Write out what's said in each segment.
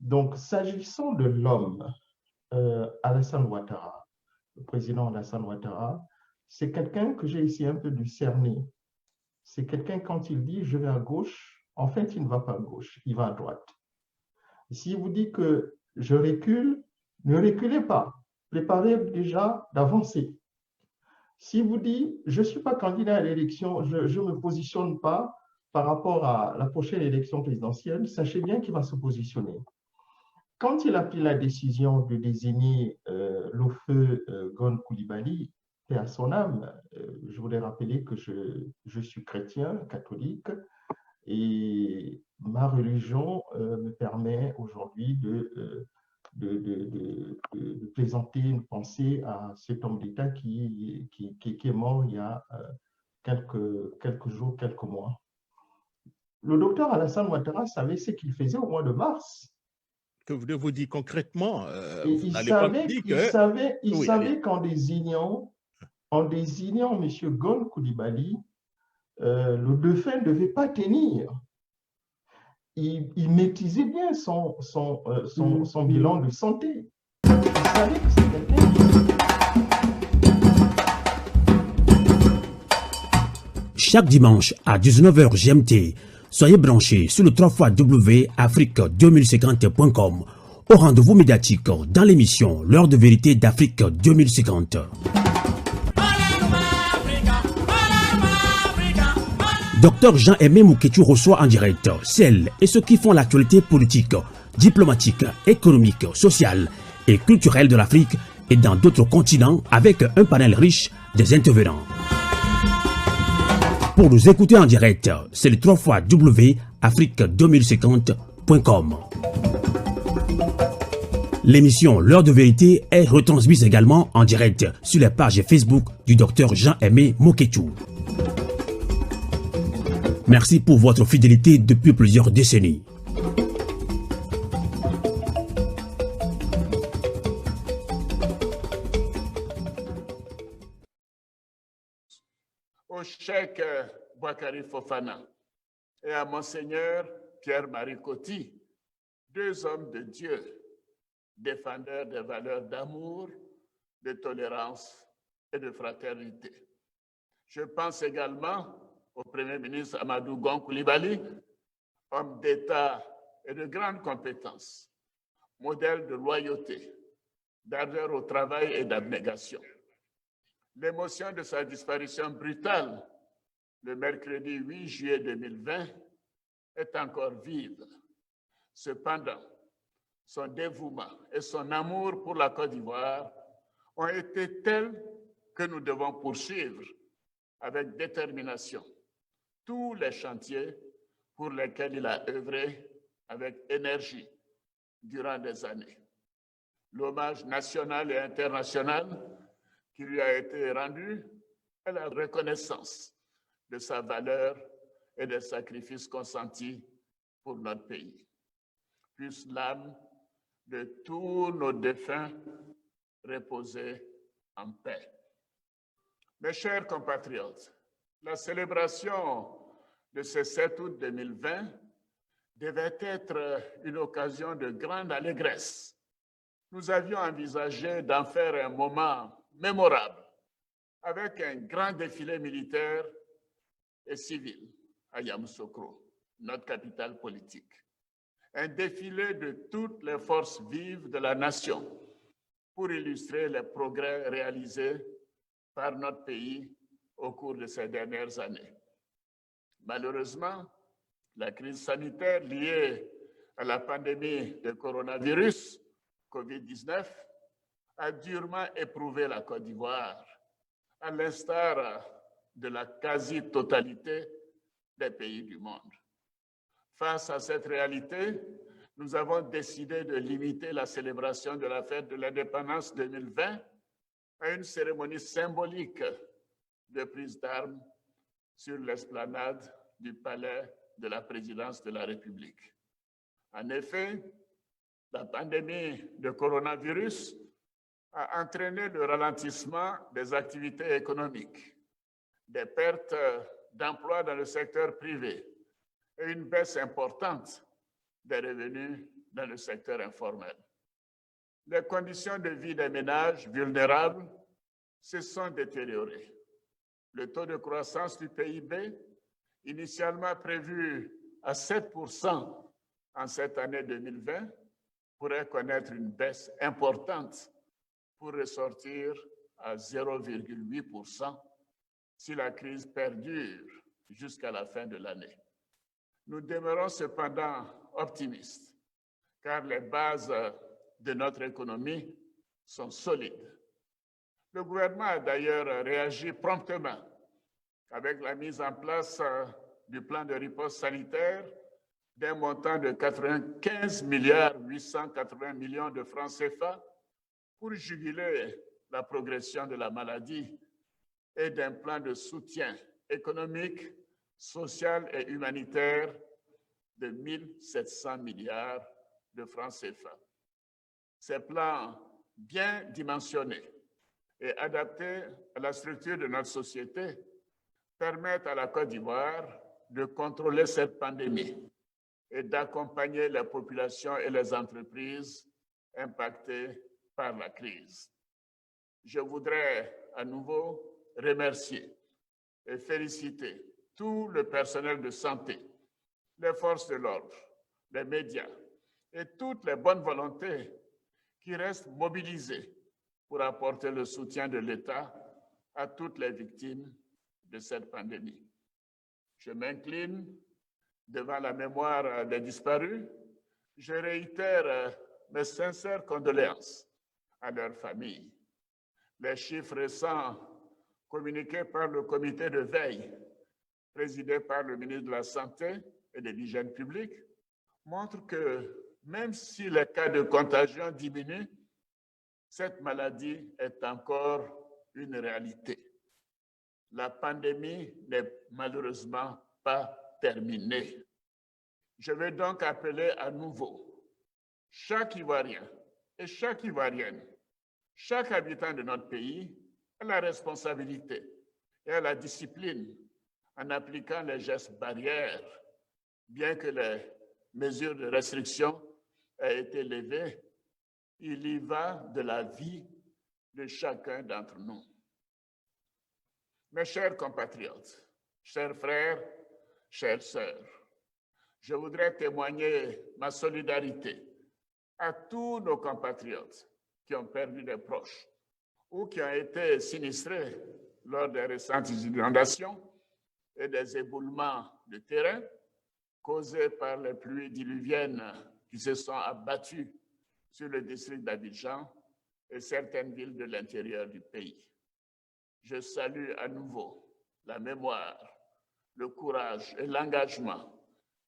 Donc, s'agissant de l'homme, Alassane Ouattara, le président Alassane Ouattara, c'est quelqu'un que j'ai essayé un peu de cerner. C'est quelqu'un, quand il dit je vais à gauche, en fait, il ne va pas à gauche, il va à droite. S'il vous dit que je recule, ne reculez pas. Préparez déjà d'avancer. S'il vous dit je ne suis pas candidat à l'élection, je ne me positionne pas par rapport à la prochaine élection présidentielle, sachez bien qu'il va se positionner. Quand il a pris la décision de désigner le feu Gon Coulibaly, paix à son âme, je voulais rappeler que je suis chrétien, catholique, et ma religion me permet aujourd'hui de présenter une pensée à cet homme d'État qui est mort il y a quelques jours, quelques mois. Le docteur Alassane Ouattara savait ce qu'il faisait au mois de mars. Que voulez-vous dire concrètement? Vous n'allez pas me dire que... Il savait qu'en désignant M. Gon Coulibaly, le défunt ne devait pas tenir. Il maîtrisait bien son bilan de santé. Il savait que c'est quelqu'un Chaque dimanche à 19h GMT, soyez branchés sur le 3xAfrique2050.com au rendez-vous médiatique dans l'émission L'heure de vérité d'Afrique 2050. Docteur Jean-Aimé Mouketchou reçoit en direct celles et ceux qui font l'actualité politique, diplomatique, économique, sociale et culturelle de l'Afrique et dans d'autres continents avec un panel riche des intervenants. Pour nous écouter en direct, c'est le 3xAfrique2050.com. L'émission L'heure de vérité est retransmise également en direct sur les pages Facebook du docteur Jean-Aimé Mouketchou. Merci pour votre fidélité depuis plusieurs décennies. Au cheikh Boakari Fofana et à Monseigneur Pierre-Marie Coty, deux hommes de Dieu, défendeurs des valeurs d'amour, de tolérance et de fraternité. Je pense également au Premier ministre Amadou Gon Coulibaly, homme d'État et de grande compétence, modèle de loyauté, d'ardeur au travail et d'abnégation. L'émotion de sa disparition brutale le mercredi 8 juillet 2020 est encore vive. Cependant, son dévouement et son amour pour la Côte d'Ivoire ont été tels que nous devons poursuivre avec détermination tous les chantiers pour lesquels il a œuvré avec énergie durant des années. L'hommage national et international qui lui a été rendu est la reconnaissance de sa valeur et des sacrifices consentis pour notre pays. Puisse l'âme de tous nos défunts reposer en paix. Mes chers compatriotes, la célébration de ce 7 août 2020 devait être une occasion de grande allégresse. Nous avions envisagé d'en faire un moment mémorable avec un grand défilé militaire et civil à Yamoussoukro, notre capitale politique. Un défilé de toutes les forces vives de la nation pour illustrer les progrès réalisés par notre pays au cours de ces dernières années. Malheureusement, la crise sanitaire liée à la pandémie de coronavirus, COVID-19, a durement éprouvé la Côte d'Ivoire, à l'instar de la quasi-totalité des pays du monde. Face à cette réalité, nous avons décidé de limiter la célébration de la fête de l'indépendance 2020 à une cérémonie symbolique de prise d'armes sur l'esplanade du palais de la présidence de la République. En effet, la pandémie de coronavirus a entraîné le ralentissement des activités économiques, des pertes d'emplois dans le secteur privé et une baisse importante des revenus dans le secteur informel. Les conditions de vie des ménages vulnérables se sont détériorées. Le taux de croissance du PIB, initialement prévu à 7% en cette année 2020, pourrait connaître une baisse importante pour ressortir à 0,8% si la crise perdure jusqu'à la fin de l'année. Nous demeurons cependant optimistes, car les bases de notre économie sont solides. Le gouvernement a d'ailleurs réagi promptement avec la mise en place du plan de riposte sanitaire d'un montant de 95 880 milliards de francs CFA pour juguler la progression de la maladie et d'un plan de soutien économique, social et humanitaire de 1 700 milliards de francs CFA. Ces plans bien dimensionnés et adaptés à la structure de notre société permettent à la Côte d'Ivoire de contrôler cette pandémie et d'accompagner les populations et les entreprises impactées par la crise. Je voudrais à nouveau remercier et féliciter tout le personnel de santé, les forces de l'ordre, les médias et toutes les bonnes volontés qui restent mobilisées pour apporter le soutien de l'État à toutes les victimes de cette pandémie. Je m'incline devant la mémoire des disparus. Je réitère mes sincères condoléances à leurs familles. Les chiffres récents communiqués par le comité de veille, présidé par le ministre de la Santé et de l'Hygiène publique, montrent que même si les cas de contagion diminuent, cette maladie est encore une réalité. La pandémie n'est malheureusement pas terminée. Je vais donc appeler à nouveau chaque Ivoirien et chaque Ivoirienne, chaque habitant de notre pays à la responsabilité et à la discipline en appliquant les gestes barrières, bien que les mesures de restriction aient été levées. Il y va de la vie de chacun d'entre nous. Mes chers compatriotes, chers frères, chères sœurs, je voudrais témoigner ma solidarité à tous nos compatriotes qui ont perdu des proches ou qui ont été sinistrés lors des récentes inondations et des éboulements de terrain causés par les pluies diluviennes qui se sont abattues sur le district d'Abidjan et certaines villes de l'intérieur du pays. Je salue à nouveau la mémoire, le courage et l'engagement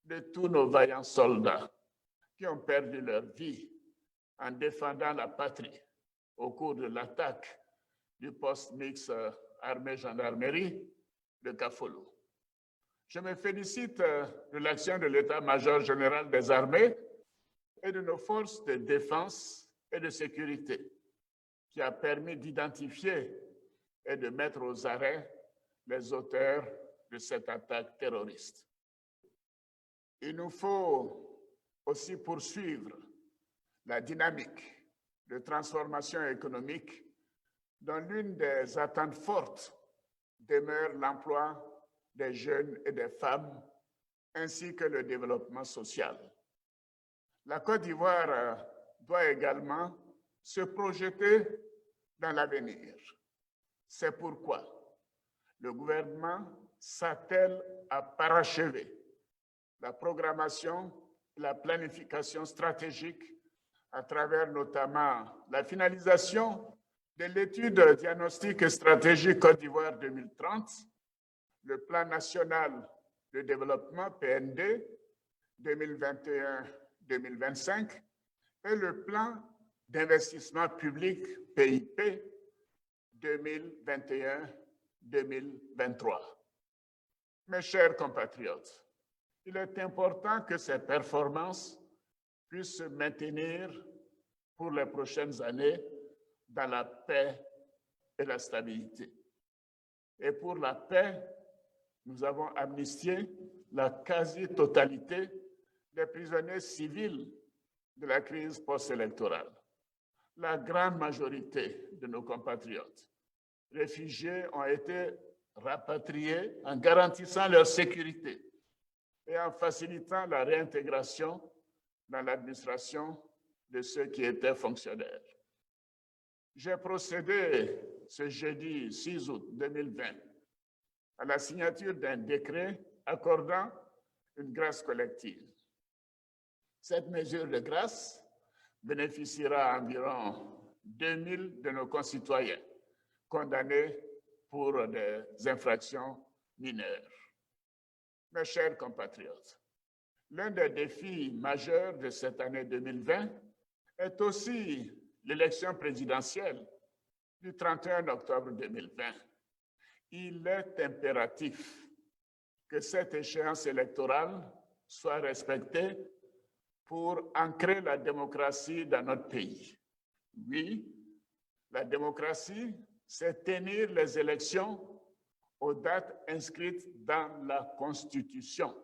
de tous nos vaillants soldats qui ont perdu leur vie en défendant la patrie au cours de l'attaque du poste mixte armée-gendarmerie de Kafolo. Je me félicite de l'action de l'état-major général des armées et de nos forces de défense et de sécurité qui a permis d'identifier et de mettre aux arrêts les auteurs de cette attaque terroriste. Il nous faut aussi poursuivre la dynamique de transformation économique dont l'une des attentes fortes demeure l'emploi des jeunes et des femmes, ainsi que le développement social. La Côte d'Ivoire doit également se projeter dans l'avenir. C'est pourquoi le gouvernement s'attelle à parachever la programmation et la planification stratégique à travers notamment la finalisation de l'étude diagnostique et stratégique Côte d'Ivoire 2030, le plan national de développement PND 2021-2025 et le plan d'investissement public PIP 2021-2023. Mes chers compatriotes, il est important que ces performances puissent se maintenir pour les prochaines années dans la paix et la stabilité. Et pour la paix, nous avons amnistié la quasi-totalité des prisonniers civils de la crise post-électorale, la grande majorité de nos compatriotes réfugiés ont été rapatriés en garantissant leur sécurité et en facilitant la réintégration dans l'administration de ceux qui étaient fonctionnaires. J'ai procédé ce jeudi 6 août 2020 à la signature d'un décret accordant une grâce collective. Cette mesure de grâce bénéficiera à environ 2000 de nos concitoyens condamnés pour des infractions mineures. Mes chers compatriotes, l'un des défis majeurs de cette année 2020 est aussi l'élection présidentielle du 31 octobre 2020. Il est impératif que cette échéance électorale soit respectée pour ancrer la démocratie dans notre pays. Oui, la démocratie, c'est tenir les élections aux dates inscrites dans la Constitution.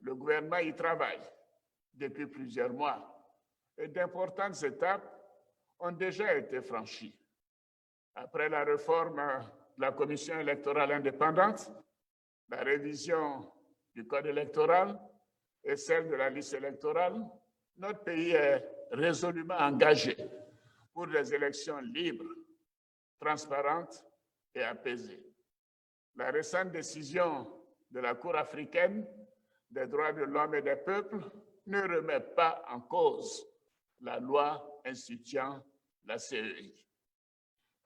Le gouvernement y travaille depuis plusieurs mois et d'importantes étapes ont déjà été franchies. Après la réforme de la Commission électorale indépendante, la révision du Code électoral et celle de la liste électorale, notre pays est résolument engagé pour des élections libres, transparentes et apaisées. La récente décision de la Cour africaine des droits de l'homme et des peuples ne remet pas en cause la loi instituant la CEI.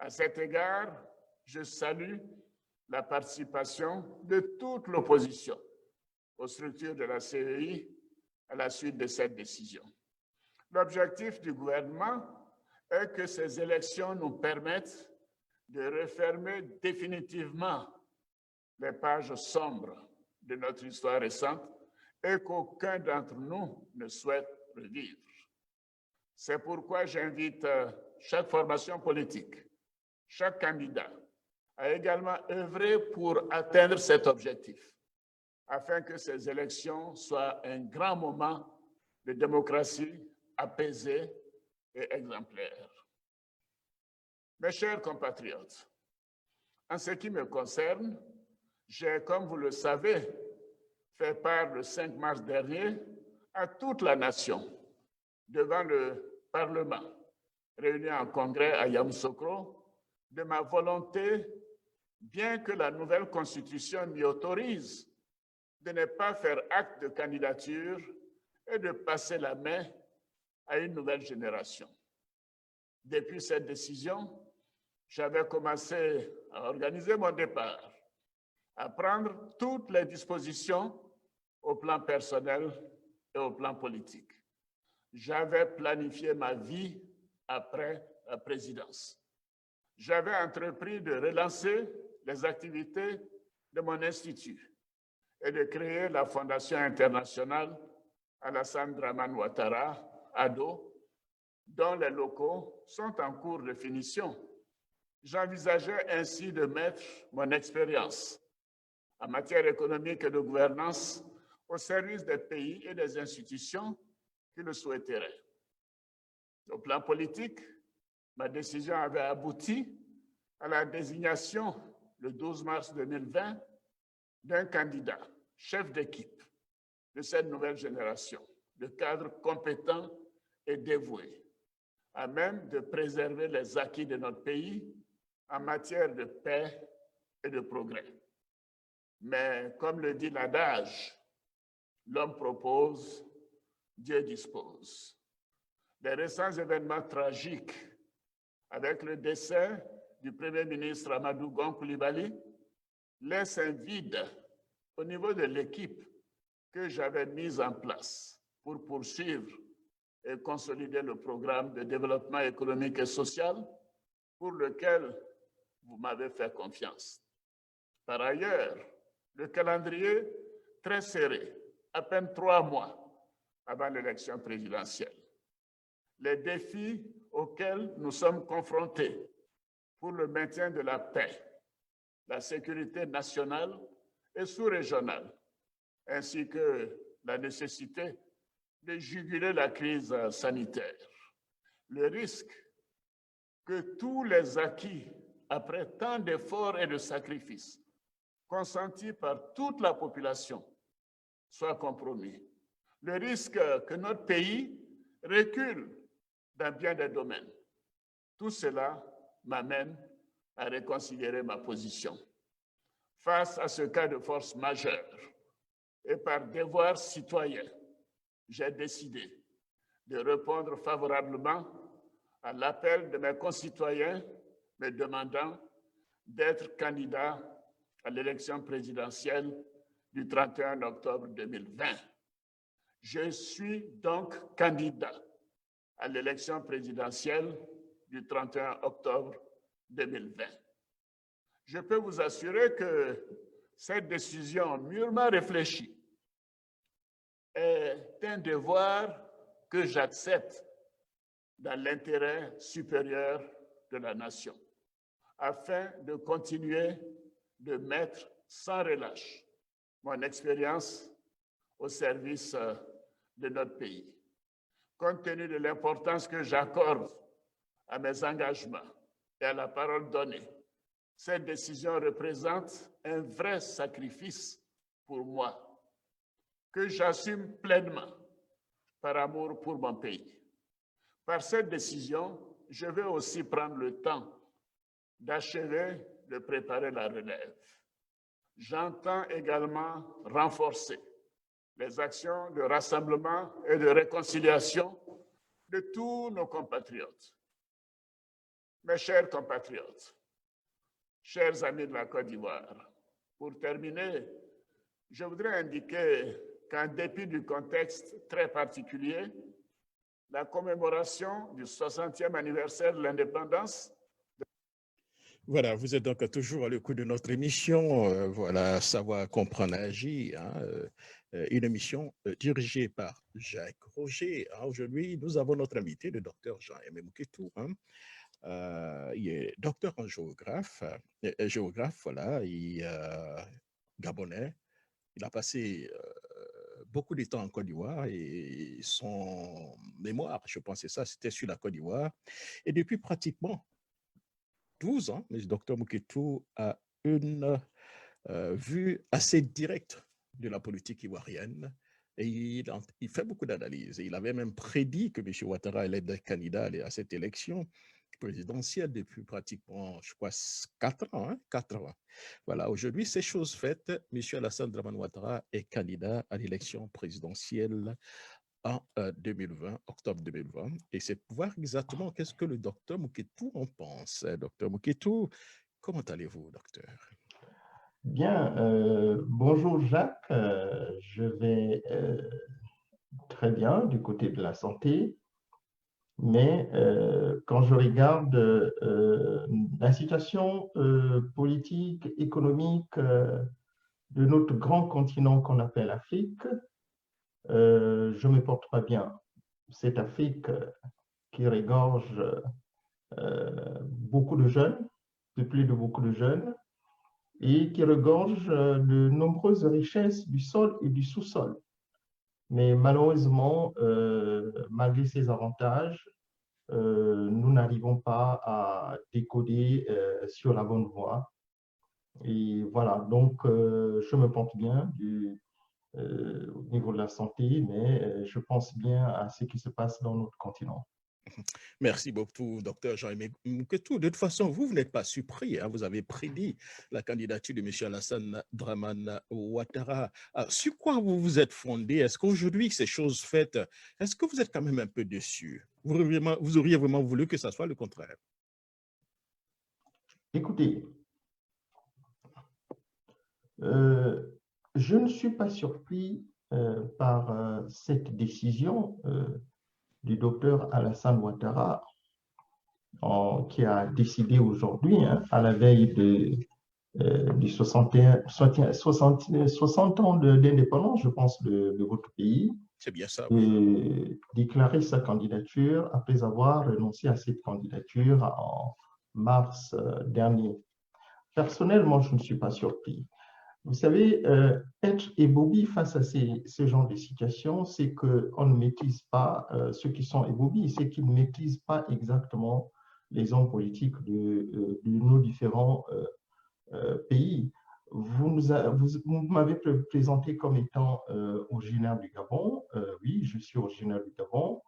À cet égard, je salue la participation de toute l'opposition aux structures de la CEI à la suite de cette décision. L'objectif du gouvernement est que ces élections nous permettent de refermer définitivement les pages sombres de notre histoire récente et qu'aucun d'entre nous ne souhaite revivre. C'est pourquoi j'invite chaque formation politique, chaque candidat à également œuvrer pour atteindre cet objectif, afin que ces élections soient un grand moment de démocratie apaisée et exemplaire. Mes chers compatriotes, en ce qui me concerne, j'ai, comme vous le savez, fait part le 5 mars dernier à toute la nation devant le Parlement, réuni en congrès à Yamoussoukro, de ma volonté, bien que la nouvelle Constitution m'y autorise, de ne pas faire acte de candidature et de passer la main à une nouvelle génération. Depuis cette décision, j'avais commencé à organiser mon départ, à prendre toutes les dispositions au plan personnel et au plan politique. J'avais planifié ma vie après la présidence. J'avais entrepris de relancer les activités de mon institut et de créer la Fondation internationale Alassane Dramane Ouattara, ADO, dont les locaux sont en cours de finition. J'envisageais ainsi de mettre mon expérience en matière économique et de gouvernance au service des pays et des institutions qui le souhaiteraient. Au plan politique, ma décision avait abouti à la désignation le 12 mars 2020 d'un candidat, chef d'équipe de cette nouvelle génération, de cadres compétents et dévoués, à même de préserver les acquis de notre pays en matière de paix et de progrès. Mais comme le dit l'adage, l'homme propose, Dieu dispose. Les récents événements tragiques avec le décès du Premier ministre Amadou Gon Coulibaly laissent un vide au niveau de l'équipe que j'avais mise en place pour poursuivre et consolider le programme de développement économique et social pour lequel vous m'avez fait confiance. Par ailleurs, le calendrier très serré, à peine 3 mois avant l'élection présidentielle. Les défis auxquels nous sommes confrontés pour le maintien de la paix, la sécurité nationale et sous-régionale, ainsi que la nécessité de juguler la crise sanitaire. Le risque que tous les acquis, après tant d'efforts et de sacrifices consentis par toute la population, soient compromis. Le risque que notre pays recule dans bien des domaines. Tout cela m'amène à reconsidérer ma position. Face à ce cas de force majeure et par devoir citoyen, j'ai décidé de répondre favorablement à l'appel de mes concitoyens me demandant d'être candidat à l'élection présidentielle du 31 octobre 2020. Je suis donc candidat à l'élection présidentielle du 31 octobre 2020. Je peux vous assurer que cette décision mûrement réfléchie est un devoir que j'accepte dans l'intérêt supérieur de la nation, afin de continuer de mettre sans relâche mon expérience au service de notre pays. Compte tenu de l'importance que j'accorde à mes engagements et à la parole donnée, cette décision représente un vrai sacrifice pour moi, que j'assume pleinement par amour pour mon pays. Par cette décision, je vais aussi prendre le temps d'achever de préparer la relève. J'entends également renforcer les actions de rassemblement et de réconciliation de tous nos compatriotes. Mes chers compatriotes, chers amis de la Côte d'Ivoire, pour terminer, je voudrais indiquer qu'en dépit du contexte très particulier, la commémoration du 60e anniversaire de l'indépendance. Voilà, vous êtes donc toujours à l'écoute de notre émission, voilà, Savoir, comprendre, agir, hein, une émission dirigée par Jacques Roger. Aujourd'hui, nous avons notre invité, le docteur Jean-Aimé Mouketou. Il est docteur en géographe, voilà, gabonais. Il a passé beaucoup de temps en Côte d'Ivoire et son mémoire, je pense que ça, c'était sur la Côte d'Ivoire. Et depuis pratiquement 12 ans, le docteur Mouketou a une vue assez directe de la politique ivoirienne et il fait beaucoup d'analyses. Il avait même prédit que M. Ouattara allait être candidat à cette élection présidentielle depuis pratiquement, je crois, 4 ans. 4 ans. Voilà, aujourd'hui, c'est chose faite. M. Alassane Dramane Ouattara est candidat à l'élection présidentielle en 2020, octobre 2020. Et c'est pour voir exactement qu'est-ce que le docteur Mouketou en pense. Docteur Mouketou, comment allez-vous, docteur? Bien, bonjour Jacques, je vais très bien du côté de la santé, mais quand je regarde la situation politique, économique de notre grand continent qu'on appelle Afrique, je ne me porte pas bien. Cette Afrique qui regorge beaucoup de jeunes, de plus de beaucoup de jeunes, et qui regorge de nombreuses richesses du sol et du sous-sol. Mais malheureusement, malgré ces avantages, nous n'arrivons pas à décoder sur la bonne voie. Et voilà, donc je me porte bien au niveau de la santé, mais je pense bien à ce qui se passe dans notre continent. Merci beaucoup, docteur Jean-Aimé Mouketou. De toute façon, vous n'êtes pas surpris. Vous avez prédit la candidature de M. Alassane Dramane Ouattara. Sur quoi vous vous êtes fondé? Est-ce qu'aujourd'hui, ces choses faites, est-ce que vous êtes quand même un peu déçu? Vous auriez vraiment voulu que ça soit le contraire? Écoutez, je ne suis pas surpris par cette décision du docteur Alassane Ouattara qui a décidé aujourd'hui, à la veille du 60 ans d'indépendance, je pense, de votre pays, c'est bien ça, de déclarer sa candidature après avoir renoncé à cette candidature en mars dernier. Personnellement, je ne suis pas surpris. Vous savez, être ébobie face à ces genres de situations, c'est qu'on ne maîtrise pas, ceux qui sont ébobis, c'est qu'ils ne maîtrisent pas exactement les hommes politiques de nos différents pays. Vous m'avez présenté comme étant originaire du Gabon. Oui, je suis originaire du Gabon,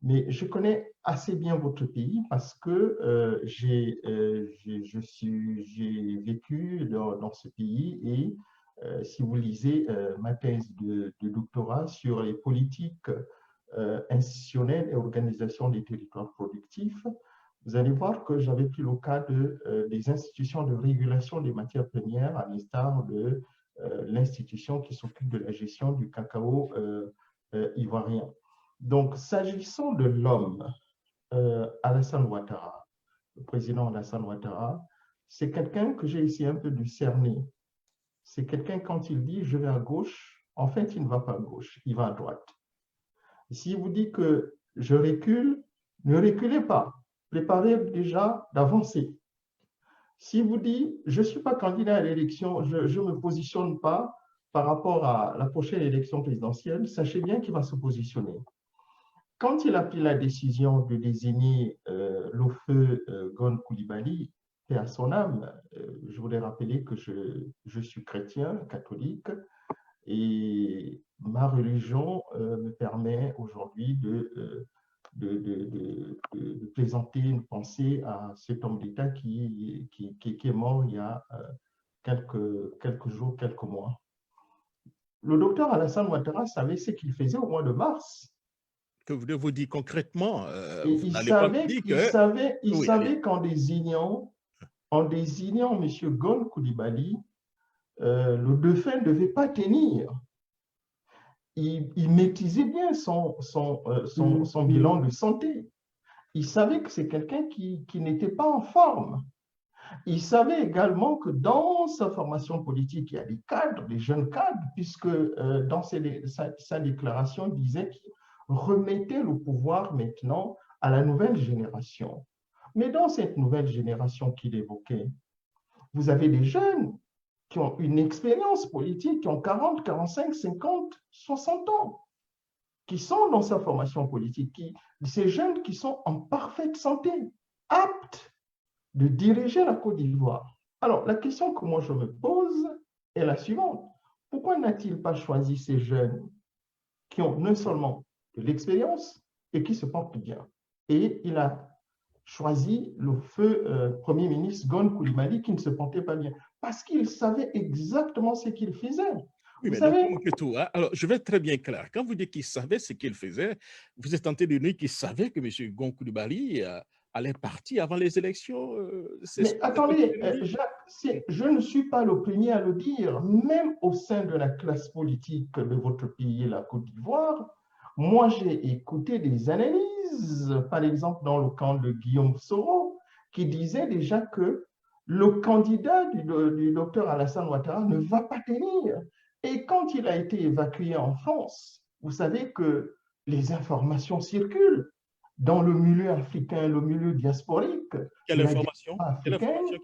mais je connais assez bien votre pays parce que j'ai vécu dans ce pays et si vous lisez ma thèse de doctorat sur les politiques institutionnelles et organisation des territoires productifs, vous allez voir que j'avais pris le cas des institutions de régulation des matières premières, à l'instar de l'institution qui s'occupe de la gestion du cacao ivoirien. Donc, s'agissant de l'homme, Alassane Ouattara, le président Alassane Ouattara, c'est quelqu'un que j'ai essayé un peu de cerner. C'est quelqu'un, quand il dit « je vais à gauche », en fait, il ne va pas à gauche, il va à droite. S'il vous dit que « je recule », ne reculez pas. Préparez déjà d'avancer. S'il vous dit « je ne suis pas candidat à l'élection, je ne me positionne pas par rapport à la prochaine élection présidentielle », sachez bien qu'il va se positionner. Quand il a pris la décision de désigner le feu Gon Coulibaly, paix à son âme, je voulais rappeler que je suis chrétien, catholique, et ma religion me permet aujourd'hui de présenter une pensée à cet homme d'État qui est mort il y a quelques jours, quelques mois. Le docteur Alassane Ouattara savait ce qu'il faisait au mois de mars. Que vous dire concrètement, vous n'allez pas me dire que... Il savait qu'en désignant M. Gon Coulibaly, le dauphin ne devait pas tenir. Il maîtrisait bien son bilan de santé. Il savait que c'est quelqu'un qui n'était pas en forme. Il savait également que dans sa formation politique, il y a des cadres, des jeunes cadres, puisque dans sa déclaration, il disait qu'il remettait le pouvoir maintenant à la nouvelle génération. Mais dans cette nouvelle génération qu'il évoquait, vous avez des jeunes qui ont une expérience politique, qui ont 40, 45, 50, 60 ans, qui sont dans sa formation politique, ces jeunes qui sont en parfaite santé, aptes de diriger la Côte d'Ivoire. Alors, la question que moi je me pose est la suivante. Pourquoi n'a-t-il pas choisi ces jeunes qui ont non seulement de l'expérience et qui se portent bien? Et il a choisi le feu Premier ministre Gon Coulibaly qui ne se portait pas bien, parce qu'il savait exactement ce qu'il faisait. Oui, mais donc, alors, je vais être très bien clair. Quand vous dites qu'il savait ce qu'il faisait, vous êtes tenté de dire qu'il savait que M. Gon Coulibaly allait partir avant les élections. Mais attendez, Jacques, je ne suis pas le premier à le dire. Même au sein de la classe politique de votre pays, la Côte d'Ivoire, moi, j'ai écouté des analyses, par exemple dans le camp de Guillaume Soro, qui disait déjà que le candidat du docteur Alassane Ouattara ne va pas tenir. Et quand il a été évacué en France, vous savez que les informations circulent dans le milieu africain, le milieu diasporique. Quelle information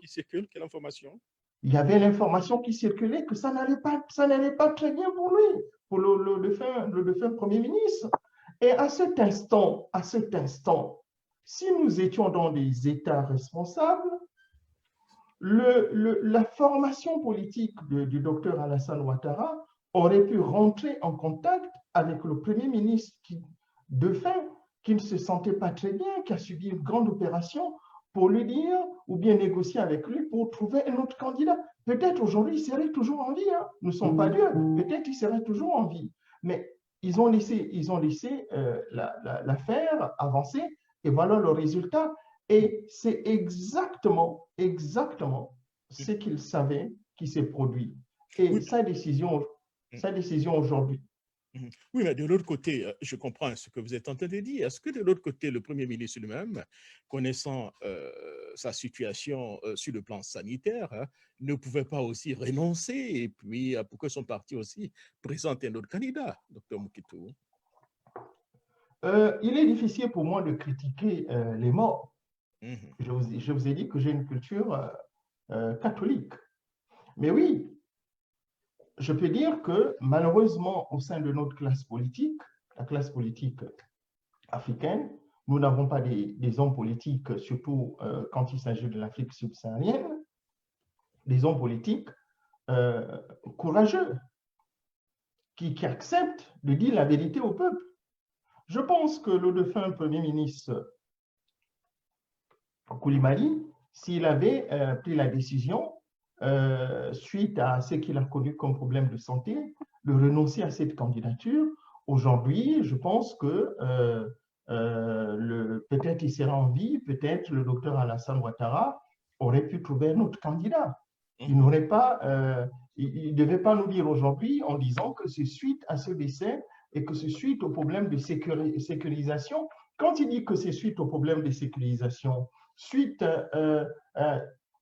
qui circule? Quelle information? Il y avait l'information qui circulait que ça n'allait pas très bien pour lui, pour le défunt Premier ministre. Et à cet instant, si nous étions dans des États responsables, la formation politique du docteur Alassane Ouattara aurait pu rentrer en contact avec le Premier ministre défunt qui ne se sentait pas très bien, qui a subi une grande opération, pour lui dire, ou bien négocier avec lui pour trouver un autre candidat. Peut-être aujourd'hui, il serait toujours en vie. Hein. Nous ne sommes pas Dieu. Peut-être il serait toujours en vie. Mais ils ont laissé l'affaire avancer et voilà le résultat. Et c'est exactement ce qu'il savait qui s'est produit. Et oui, sa décision aujourd'hui. Oui, mais de l'autre côté, je comprends ce que vous êtes en train de dire. Est-ce que de l'autre côté, le Premier ministre lui-même, connaissant sa situation sur le plan sanitaire, ne pouvait pas aussi renoncer et puis pour que son parti aussi présente un autre candidat, Dr Moukitou? Il est difficile pour moi de critiquer les morts. Je vous ai dit que j'ai une culture catholique. Mais oui, je peux dire que malheureusement, au sein de notre classe politique, la classe politique africaine, nous n'avons pas des hommes politiques, surtout quand il s'agit de l'Afrique subsaharienne, des hommes politiques courageux, qui acceptent de dire la vérité au peuple. Je pense que le défunt Premier ministre Koulibaly, s'il avait pris la décision, suite à ce qu'il a connu comme problème de santé, de renoncer à cette candidature, aujourd'hui, je pense que peut-être il sera en vie, peut-être le docteur Alassane Ouattara aurait pu trouver un autre candidat. Il n'aurait pas, il ne devait pas nous dire aujourd'hui en disant que c'est suite à ce décès et que c'est suite au problème de sécurisation. Quand il dit que c'est suite au problème de sécurisation, suite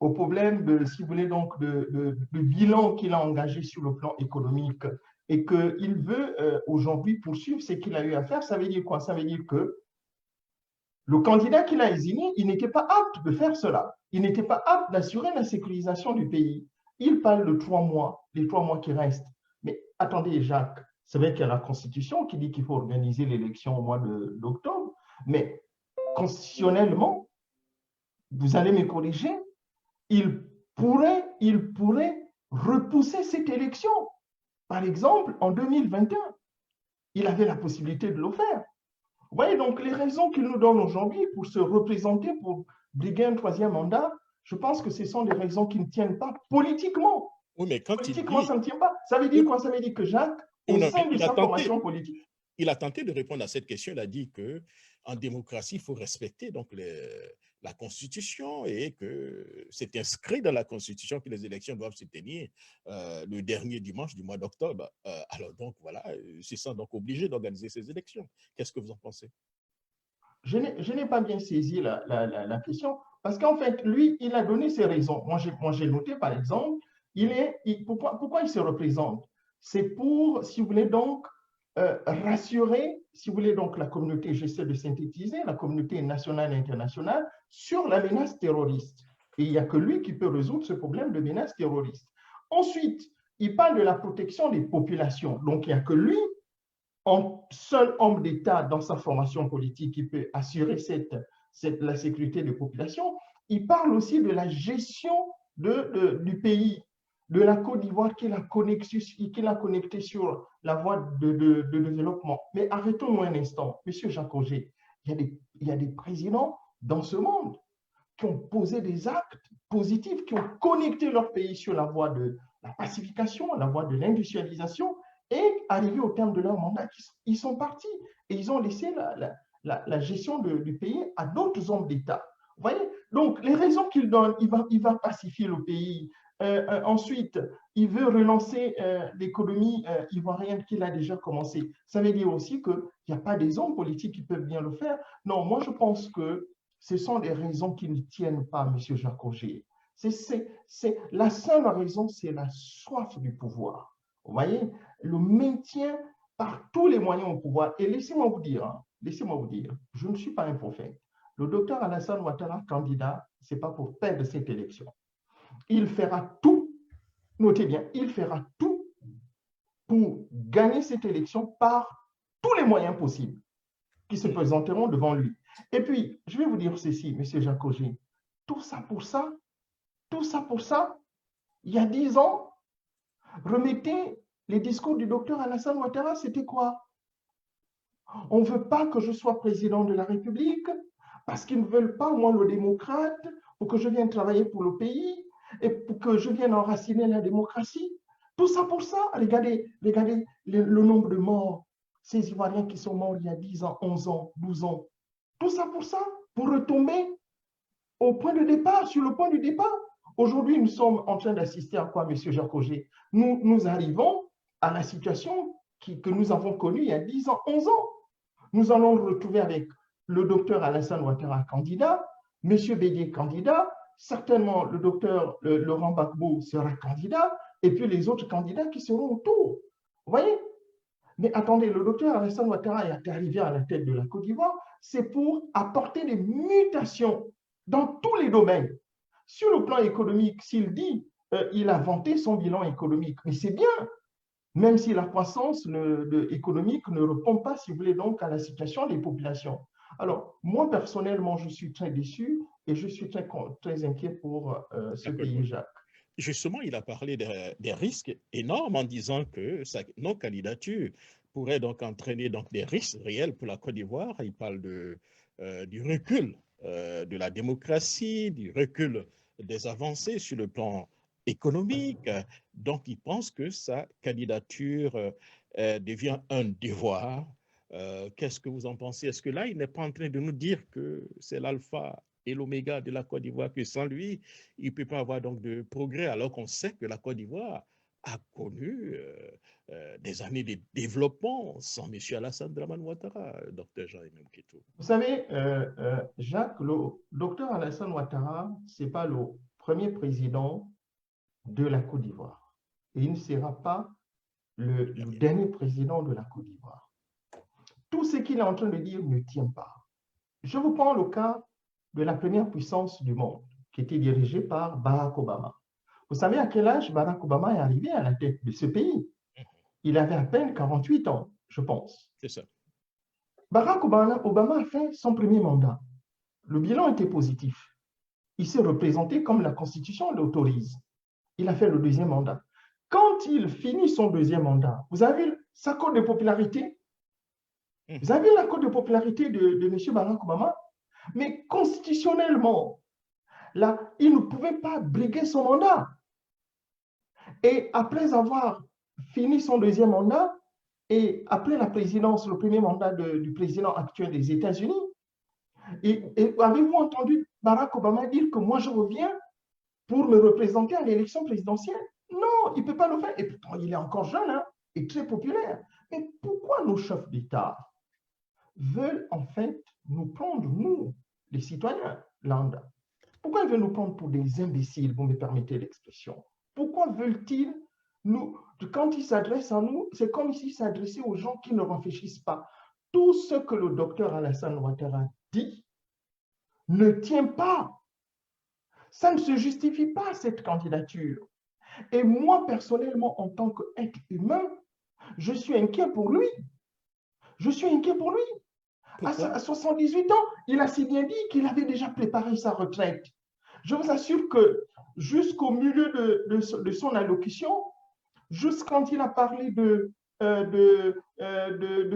au problème de, si vous voulez, donc de bilan qu'il a engagé sur le plan économique et qu'il veut aujourd'hui poursuivre ce qu'il a eu à faire, ça veut dire quoi? Ça veut dire que le candidat qu'il a désigné, il n'était pas apte de faire cela. Il n'était pas apte d'assurer la sécurisation du pays. Il parle de 3 mois, les 3 mois qui restent. Mais attendez, Jacques, c'est vrai qu'il y a la Constitution qui dit qu'il faut organiser l'élection au mois d'octobre, mais constitutionnellement, vous allez me corriger, il pourrait repousser cette élection. Par exemple, en 2021, il avait la possibilité de le faire. Vous voyez, donc les raisons qu'il nous donne aujourd'hui pour se représenter, pour briguer un 3e mandat, je pense que ce sont des raisons qui ne tiennent pas politiquement. Oui, mais quand politiquement, il dit... ça ne tient pas. Ça veut dire quoi? Ça veut dire que Jacques, au sein de sa formation politique... Il a tenté de répondre à cette question. Il a dit qu'en démocratie, il faut respecter donc la Constitution et que c'est inscrit dans la Constitution que les élections doivent se tenir le dernier dimanche du mois d'octobre. Alors donc, voilà, ils se sentent donc obligés d'organiser ces élections. Qu'est-ce que vous en pensez? Je n'ai pas bien saisi la question parce qu'en fait, lui, il a donné ses raisons. Moi, j'ai noté, par exemple, pourquoi il se représente? C'est pour, si vous voulez, donc, rassurer, si vous voulez, donc la communauté, j'essaie de synthétiser, la communauté nationale et internationale sur la menace terroriste. Et il n'y a que lui qui peut résoudre ce problème de menace terroriste. Ensuite, il parle de la protection des populations. Donc, il n'y a que lui, en seul homme d'État dans sa formation politique, qui peut assurer la sécurité des populations. Il parle aussi de la gestion du pays, de la Côte d'Ivoire qu'il a connecté sur la voie de développement. Mais arrêtons-nous un instant. Monsieur Jacques Auger, il y a des présidents dans ce monde qui ont posé des actes positifs, qui ont connecté leur pays sur la voie de la pacification, la voie de l'industrialisation, et arrivés au terme de leur mandat, ils sont partis et ils ont laissé la gestion du pays à d'autres hommes d'État. Vous voyez? Donc, les raisons qu'il donne, il va pacifier le pays. Ensuite, il veut relancer l'économie ivoirienne qu'il a déjà commencé. Ça veut dire aussi qu'il n'y a pas des hommes politiques qui peuvent bien le faire. Non, moi, je pense que ce sont des raisons qui ne tiennent pas, M. Jacques Auger. La seule raison, c'est la soif du pouvoir. Vous voyez, le maintien par tous les moyens au pouvoir. Et laissez-moi vous dire, je ne suis pas un prophète. Le docteur Alassane Ouattara, candidat, ce n'est pas pour perdre cette élection. Il fera tout, notez bien, il fera tout pour gagner cette élection par tous les moyens possibles qui se présenteront devant lui. Et puis, je vais vous dire ceci, M. Jacques Auger, tout ça pour ça, il y a 10 ans, remettez les discours du docteur Alassane Ouattara, c'était quoi? On ne veut pas que je sois président de la République parce qu'ils ne veulent pas, moi, le démocrate, pour que je vienne travailler pour le pays et pour que je vienne enraciner la démocratie. Tout ça pour ça. Regardez le nombre de morts. Ces Ivoiriens qui sont morts il y a 10 ans, 11 ans, 12 ans. Tout ça, pour retomber au point de départ, sur le point du départ. Aujourd'hui, nous sommes en train d'assister à quoi, M. Jacques Auger? Nous arrivons à la situation que nous avons connue il y a 10 ans, 11 ans. Nous allons nous retrouver avec le docteur Alassane Ouattara candidat, M. Bédié candidat, certainement le docteur Laurent Gbagbo sera candidat, et puis les autres candidats qui seront autour. Vous voyez? Mais attendez, le docteur Alassane Ouattara est arrivé à la tête de la Côte d'Ivoire, c'est pour apporter des mutations dans tous les domaines. Sur le plan économique, s'il dit il a vanté son bilan économique, mais c'est bien. même si la croissance économique ne répond pas, si vous voulez, donc à la situation des populations. Alors, moi, personnellement, je suis très déçu et je suis très inquiet pour ce pays, Jacques. Justement, il a parlé des risques énormes en disant que sa non-candidature pourrait donc entraîner donc des risques réels pour la Côte d'Ivoire. Il parle du recul de la démocratie, du recul des avancées sur le plan économique. Donc, il pense que sa candidature devient un devoir. Qu'est-ce que vous en pensez? Est-ce que là, il n'est pas en train de nous dire que c'est l'alpha et l'oméga de la Côte d'Ivoire, que sans lui, il ne peut pas avoir donc de progrès, alors qu'on sait que la Côte d'Ivoire a connu des années de développement sans M. Alassane Dramane Ouattara, docteur Jean-Aimé Mouketou. Vous savez, Jacques, le docteur Alassane Ouattara, ce n'est pas le premier président de la Côte d'Ivoire. Et il ne sera pas le dernier président de la Côte d'Ivoire. Tout ce qu'il est en train de dire ne tient pas. Je vous prends le cas de la première puissance du monde, qui était dirigée par Barack Obama. Vous savez à quel âge Barack Obama est arrivé à la tête de ce pays? Il avait à peine 48 ans, je pense. C'est ça. Barack Obama a fait son premier mandat. Le bilan était positif. Il s'est représenté comme la Constitution l'autorise. Il a fait le deuxième mandat. Quand il finit son deuxième mandat, vous avez vu sa cote de popularité? Vous avez vu la cote de popularité de M. Barack Obama? Mais constitutionnellement, là, il ne pouvait pas briguer son mandat. Et après avoir fini son deuxième mandat, et après la présidence, le premier mandat du président actuel des États-Unis, et avez-vous entendu Barack Obama dire que moi je reviens pour me représenter à l'élection présidentielle? Non, il ne peut pas le faire. Et pourtant, il est encore jeune hein, et très populaire. Mais pourquoi nos chefs d'État veulent en fait nous prendre, nous, les citoyens lambda? Pourquoi ils veulent nous prendre pour des imbéciles, vous me permettez l'expression? Pourquoi veulent-ils nous, quand ils s'adressent à nous, c'est comme s'ils s'adressaient aux gens qui ne réfléchissent pas. Tout ce que le docteur Alassane Ouattara dit ne tient pas. Ça ne se justifie pas, cette candidature. Et moi, personnellement, en tant qu'être humain, je suis inquiet pour lui. Je suis inquiet pour lui. À 78 ans, il a si bien dit qu'il avait déjà préparé sa retraite. Je vous assure que jusqu'au milieu de son allocution, juste quand il a parlé de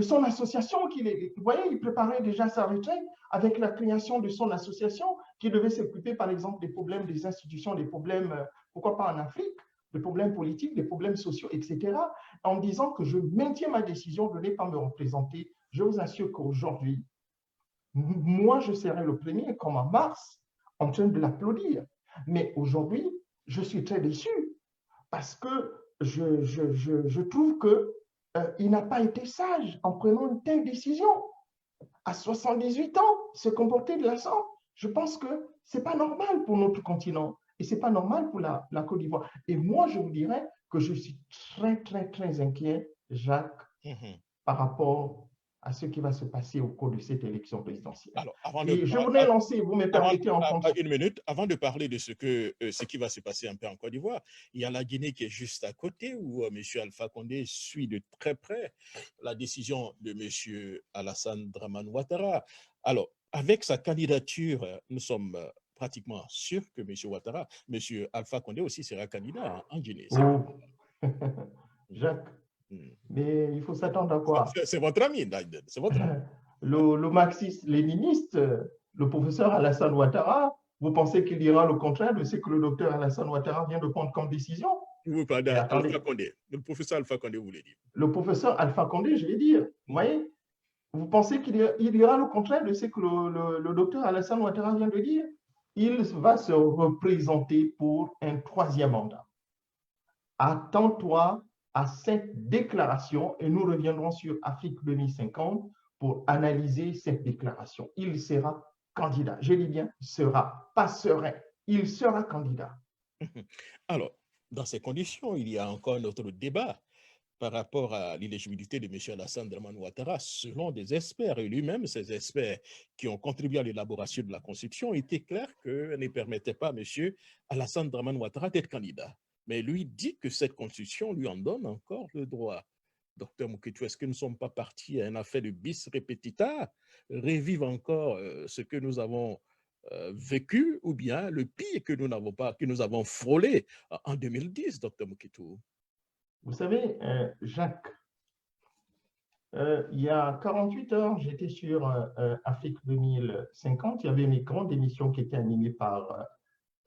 son association, vous voyez, il préparait déjà sa retraite avec la création de son association qui devait s'occuper, par exemple, des problèmes des institutions, des problèmes, pourquoi pas en Afrique, des problèmes politiques, des problèmes sociaux, etc., en disant que je maintiens ma décision de ne pas me représenter. Je vous assure qu'aujourd'hui, moi, je serai le premier, comme en mars, en train de l'applaudir. Mais aujourd'hui, je suis très déçu parce que je trouve qu'il n'a pas été sage en prenant une telle décision. À 78 ans, se comporter de la sorte, je pense que ce n'est pas normal pour notre continent et ce n'est pas normal pour la Côte d'Ivoire. Et moi, je vous dirais que je suis très, très, très inquiet, Jacques, par rapport à ce qui va se passer au cours de cette élection présidentielle. Alors, je voudrais lancer, vous me permettez en fonction. Une minute, avant de parler de ce qui va se passer un peu en Côte d'Ivoire, il y a la Guinée qui est juste à côté, où M. Alpha Condé suit de très près la décision de M. Alassane Dramane Ouattara. Alors, avec sa candidature, nous sommes pratiquement sûrs que M. Alpha Condé aussi sera candidat en Guinée. Oh. Jacques, mais il faut s'attendre à quoi? C'est votre ami, c'est votre ami. Le marxiste-léniniste, le professeur Alassane Ouattara, vous pensez qu'il dira le contraire de ce que le docteur Alassane Ouattara vient de prendre comme décision? Vous parlez d'Alpha Condé, le professeur Alpha Condé, vous voulez dire? Le professeur Alpha Condé, je vais dire, vous voyez, vous pensez qu'il dira le contraire de ce que le docteur Alassane Ouattara vient de dire? Il va se représenter pour un troisième mandat. Attends-toi à cette déclaration et nous reviendrons sur Afrique 2050 pour analyser cette déclaration. Il sera candidat. Je dis bien sera, pas serait. Il sera candidat. Alors, dans ces conditions, il y a encore un autre débat par rapport à l'éligibilité de M. Alassane Dramane Ouattara, selon des experts, et lui-même, ces experts qui ont contribué à l'élaboration de la Constitution, étaient clairs que ne permettait pas à M. Alassane Dramane Ouattara d'être candidat. mais lui dit que cette constitution lui en donne encore le droit. Docteur Mouketou, est-ce que nous ne sommes pas partis à un affaire de bis repetita, revivre encore ce que nous avons vécu, ou bien le pire que nous n'avons pas, que nous avons frôlé en 2010, docteur Mouketou? Vous savez, Jacques, il y a 48 heures, j'étais sur Afrique 2050. Il y avait une grande émission qui était animée par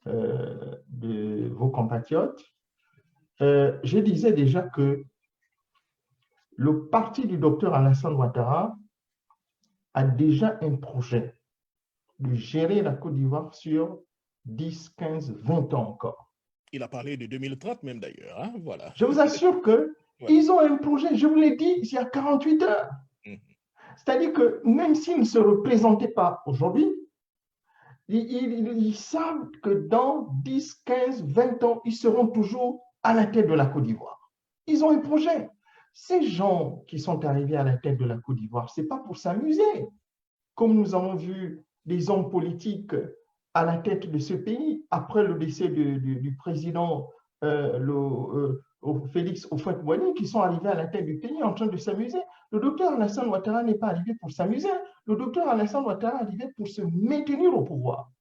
de vos compatriotes. Je disais déjà que le parti du docteur Alassane Ouattara a déjà un projet de gérer la Côte d'Ivoire sur 10, 15, 20 ans encore. Il a parlé de 2030 même d'ailleurs, hein? Voilà. Je vous assure que ils ont un projet, je vous l'ai dit, il y a 48 heures. C'est-à-dire que même s'ils ne se représentaient pas aujourd'hui, ils savent que dans 10, 15, 20 ans, ils seront toujours à la tête de la Côte d'Ivoire. Ils ont un projet. Ces gens qui sont arrivés à la tête de la Côte d'Ivoire, ce n'est pas pour s'amuser. Comme nous avons vu des hommes politiques à la tête de ce pays, après le décès du président Félix Houphouët-Boigny, qui sont arrivés à la tête du pays en train de s'amuser. Le docteur Alassane Ouattara n'est pas arrivé pour s'amuser. Le docteur Alassane Ouattara est arrivé pour se maintenir au pouvoir.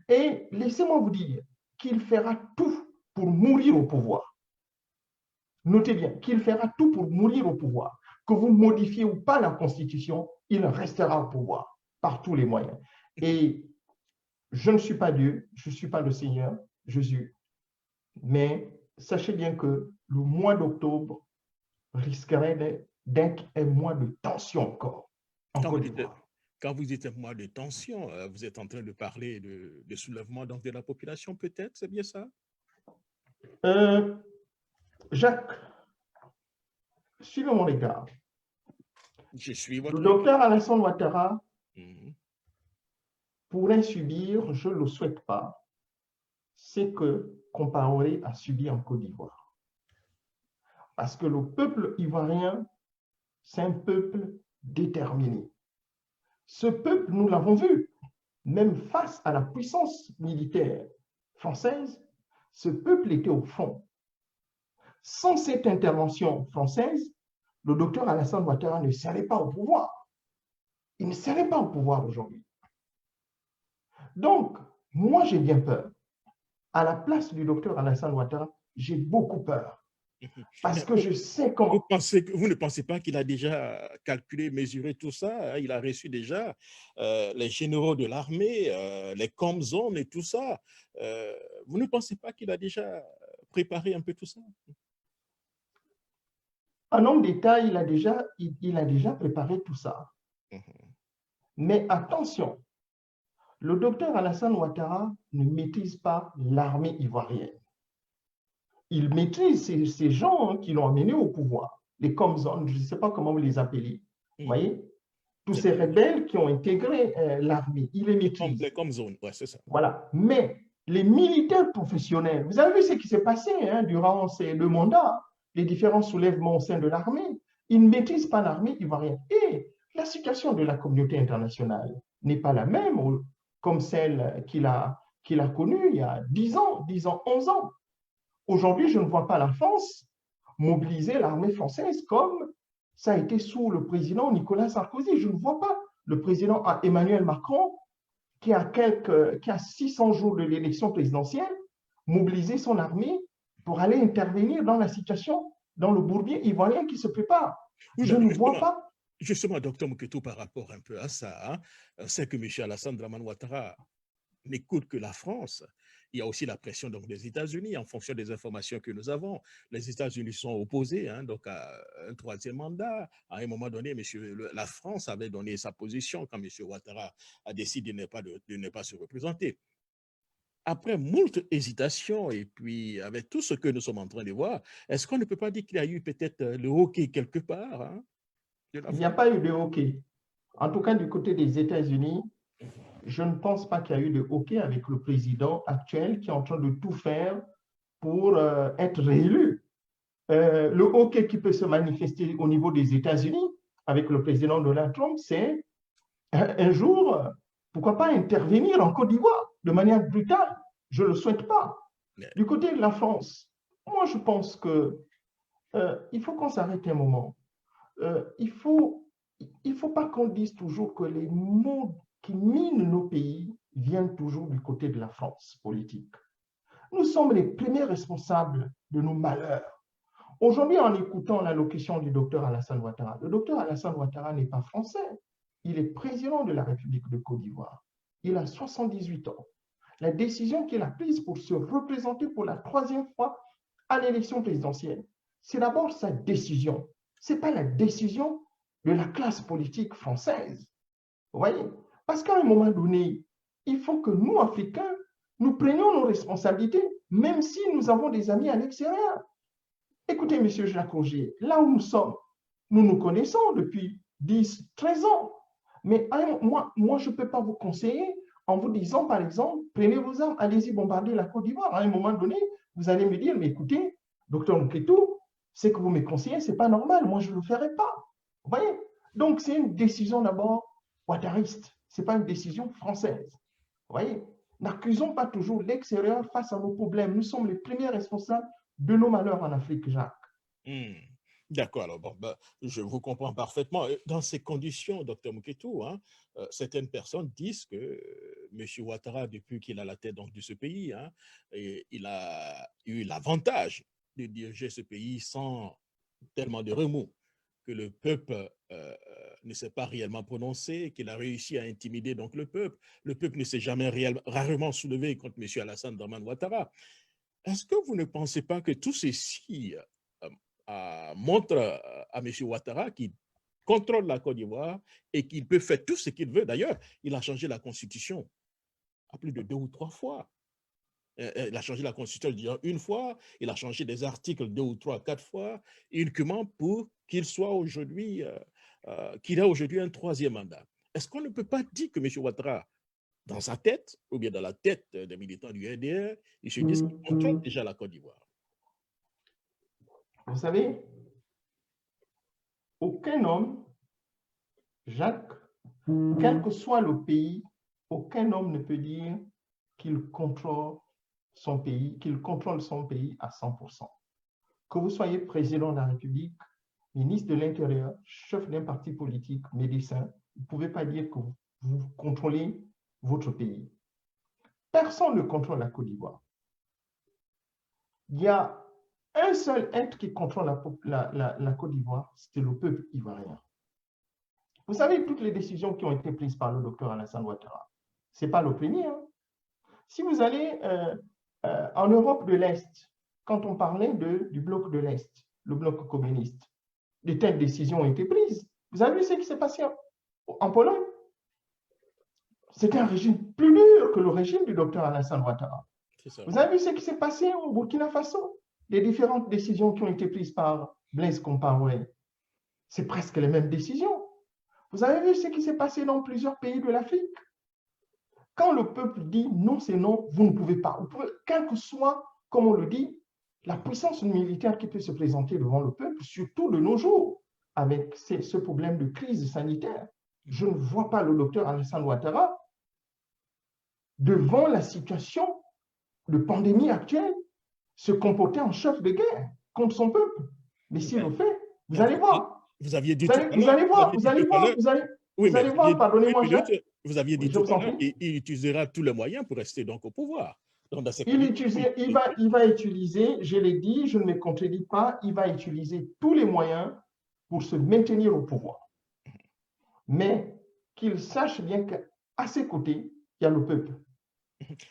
Et laissez-moi vous dire qu'il fera tout pour mourir au pouvoir. Notez bien qu'il fera tout pour mourir au pouvoir. Que vous modifiez ou pas la Constitution, il restera au pouvoir par tous les moyens. Et je ne suis pas Dieu, je ne suis pas le Seigneur, Jésus. Mais sachez bien que le mois d'octobre risquerait d'être un mois de tension encore en Côte d'Ivoire. Quand vous dites un mois de tension, vous êtes en train de parler de soulèvement donc de la population, peut-être, c'est bien ça? Jacques, suivez mon regard. Je suis votre Le docteur Alassane Ouattara pourrait subir, je ne le souhaite pas, ce que Compaoré a subi en Côte d'Ivoire. Parce que le peuple ivoirien, c'est un peuple déterminé. Ce peuple, nous l'avons vu, même face à la puissance militaire française, ce peuple était au fond. Sans cette intervention française, le docteur Alassane Ouattara ne serait pas au pouvoir. Il ne serait pas au pouvoir aujourd'hui. Donc, moi, j'ai bien peur. À la place du docteur Alassane Ouattara, j'ai beaucoup peur. Parce que je sais comment… Vous ne pensez pas qu'il a déjà calculé, mesuré tout ça? Il a reçu déjà les généraux de l'armée, les comzones et tout ça. Vous ne pensez pas qu'il a déjà préparé un peu tout ça? En homme d'État, il a déjà préparé tout ça. Mais attention, le docteur Alassane Ouattara ne maîtrise pas l'armée ivoirienne. Il maîtrise ces gens qui l'ont amené au pouvoir, les comzones, je ne sais pas comment vous les appelez. Vous voyez? Tous ces rebelles qui ont intégré l'armée, il les maîtrise. Les comzones, ouais, c'est ça. Voilà. Mais les militaires professionnels, vous avez vu ce qui s'est passé durant ces 2 mandats, les différents soulèvements au sein de l'armée, ils ne maîtrisent pas l'armée ivoirienne. Et la situation de la communauté internationale n'est pas la même comme celle qu'il a connue il y a 10 ans, 11 ans. Aujourd'hui, je ne vois pas la France mobiliser l'armée française comme ça a été sous le président Nicolas Sarkozy. Je ne vois pas le président Emmanuel Macron, qui a 600 jours de l'élection présidentielle, mobiliser son armée pour aller intervenir dans la situation, dans le bourbier ivoirien qui se prépare. Je ne vois pas. Justement, docteur Mouketou, par rapport un peu à ça, c'est que M. Alassane Dramane Ouattara n'écoute que la France. Il y a aussi la pression donc, des États-Unis en fonction des informations que nous avons. Les États-Unis sont opposés donc à un 3e mandat. À un moment donné, la France avait donné sa position quand M. Ouattara a décidé de ne pas se représenter. Après moult hésitations et puis avec tout ce que nous sommes en train de voir, est-ce qu'on ne peut pas dire qu'il y a eu peut-être le hockey quelque part Il n'y a pas eu de hockey. En tout cas, du côté des États-Unis, je ne pense pas qu'il y a eu de hockey avec le président actuel qui est en train de tout faire pour être réélu. Le hockey qui peut se manifester au niveau des États-Unis avec le président Donald Trump, c'est un jour, pourquoi pas intervenir en Côte d'Ivoire de manière brutale. Je ne le souhaite pas. Du côté de la France, moi, je pense que il faut qu'on s'arrête un moment. Il faut pas qu'on dise toujours que les mots qui minent nos pays viennent toujours du côté de la France politique. Nous sommes les premiers responsables de nos malheurs. Aujourd'hui, en écoutant l'allocution du docteur Alassane Ouattara, le docteur Alassane Ouattara n'est pas français. Il est président de la République de Côte d'Ivoire. Il a 78 ans. La décision qu'il a prise pour se représenter pour la 3e fois à l'élection présidentielle, c'est d'abord sa décision. Ce n'est pas la décision de la classe politique française. Vous voyez? Parce qu'à un moment donné, il faut que nous, Africains, nous prenions nos responsabilités, même si nous avons des amis à l'extérieur. Écoutez, M. Jacques Roger, là où nous sommes, nous nous connaissons depuis 10, 13 ans. Mais moi, je ne peux pas vous conseiller en vous disant, par exemple, prenez vos armes, allez-y bombarder la Côte d'Ivoire. À un moment donné, vous allez me dire, mais écoutez, docteur Nketou, ce que vous me conseillez, ce n'est pas normal, moi je ne le ferai pas. Vous voyez? Donc, c'est une décision d'abord ouattariste, ce n'est pas une décision française. Vous voyez? N'accusons pas toujours l'extérieur face à nos problèmes. Nous sommes les premiers responsables de nos malheurs en Afrique, Jacques. D'accord, alors bon, je vous comprends parfaitement. Dans ces conditions, docteur Nketou, certaines personnes disent que M. Ouattara, depuis qu'il a la tête donc, de ce pays, il a eu l'avantage de diriger ce pays sans tellement de remous, que le peuple ne s'est pas réellement prononcé, qu'il a réussi à intimider donc le peuple. Le peuple ne s'est jamais rarement soulevé contre M. Alassane Dramane Ouattara. Est-ce que vous ne pensez pas que tout ceci montre à M. Ouattara qu'il contrôle la Côte d'Ivoire et qu'il peut faire tout ce qu'il veut? D'ailleurs, il a changé la Constitution à plus de 2 ou 3 fois. Il a changé la Constitution, je dirais, 1 fois. Il a changé des articles 2 ou 3, 4 fois, uniquement pour qu'il soit aujourd'hui, qu'il ait aujourd'hui un 3e mandat. Est-ce qu'on ne peut pas dire que M. Ouattara, dans sa tête, ou bien dans la tête des militants du RDR, ils se disent qu'ils contrôlent déjà la Côte d'Ivoire? Vous savez, aucun homme, Jacques, quel que soit le pays, aucun homme ne peut dire qu'il contrôle son pays, à 100%. Que vous soyez président de la République, ministre de l'Intérieur, chef d'un parti politique, médecin, vous ne pouvez pas dire que vous contrôlez votre pays. Personne ne contrôle la Côte d'Ivoire. Il y a un seul être qui contrôle la Côte d'Ivoire, c'était le peuple ivoirien. Vous savez, toutes les décisions qui ont été prises par le docteur Alassane Ouattara, ce n'est pas le premier. Si vous allez en Europe de l'Est, quand on parlait du bloc de l'Est, le bloc communiste, de telles décisions ont été prises. Vous avez vu ce qui s'est passé en Pologne? C'était un régime plus dur que le régime du docteur Alassane Ouattara. Vous avez vu ce qui s'est passé au Burkina Faso? Les différentes décisions qui ont été prises par Blaise Compaoré, c'est presque les mêmes décisions. Vous avez vu ce qui s'est passé dans plusieurs pays de l'Afrique? Quand le peuple dit non, c'est non, vous ne pouvez pas. Vous pouvez, quel que soit, comme on le dit, la puissance militaire qui peut se présenter devant le peuple, surtout de nos jours, avec ce problème de crise sanitaire. Je ne vois pas le docteur Alassane Ouattara devant la situation de pandémie actuelle se comporter en chef de guerre contre son peuple. Mais s'il le fait, vous allez voir. Vous aviez dit vous allez voir, pardonnez-moi, Jacques. Vous aviez dit tout à l'heure qu'il utilisera tous les moyens pour rester donc au pouvoir. Donc, dans il va utiliser, je l'ai dit, je ne me contredis pas, il va utiliser tous les moyens pour se maintenir au pouvoir. Mais qu'il sache bien qu'à ses côtés, il y a le peuple.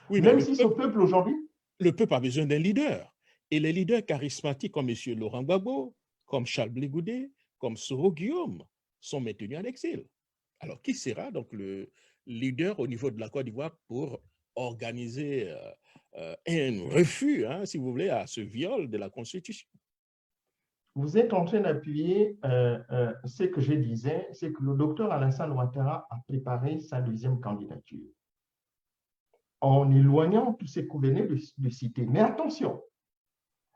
Oui, même si ce peuple aujourd'hui... Le peuple a besoin d'un leader. Et les leaders charismatiques comme M. Laurent Gbagbo, comme Charles Blé Goudé, comme Soro Guillaume, sont maintenus en exil. Alors, qui sera donc le leader au niveau de la Côte d'Ivoire pour organiser un refus, si vous voulez, à ce viol de la Constitution? Vous êtes en train d'appuyer ce que je disais, c'est que le docteur Alassane Ouattara a préparé sa 2e candidature en éloignant tous ces que vous venez de citer. Mais attention,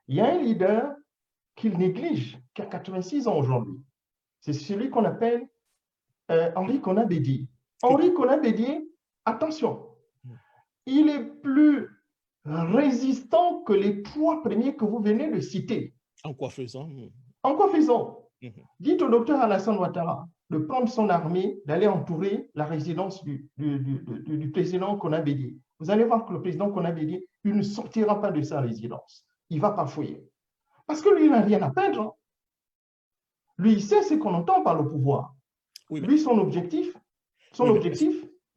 il y a un leader qu'il néglige, qui a 86 ans aujourd'hui. C'est celui qu'on appelle Henri Konan Bédié. Henri Konan Bédié, attention, il est plus résistants que les 3 premiers que vous venez de citer. En quoi faisant? En quoi faisant? Dites au docteur Alassane Ouattara de prendre son armée, d'aller entourer la résidence du président Kona Bédié. Vous allez voir que le président Kona Bédié, il ne sortira pas de sa résidence. Il ne va pas fouiller. Parce que lui, il n'a rien à perdre. Hein. Lui, il sait ce qu'on entend par le pouvoir. Oui, lui, son objectif,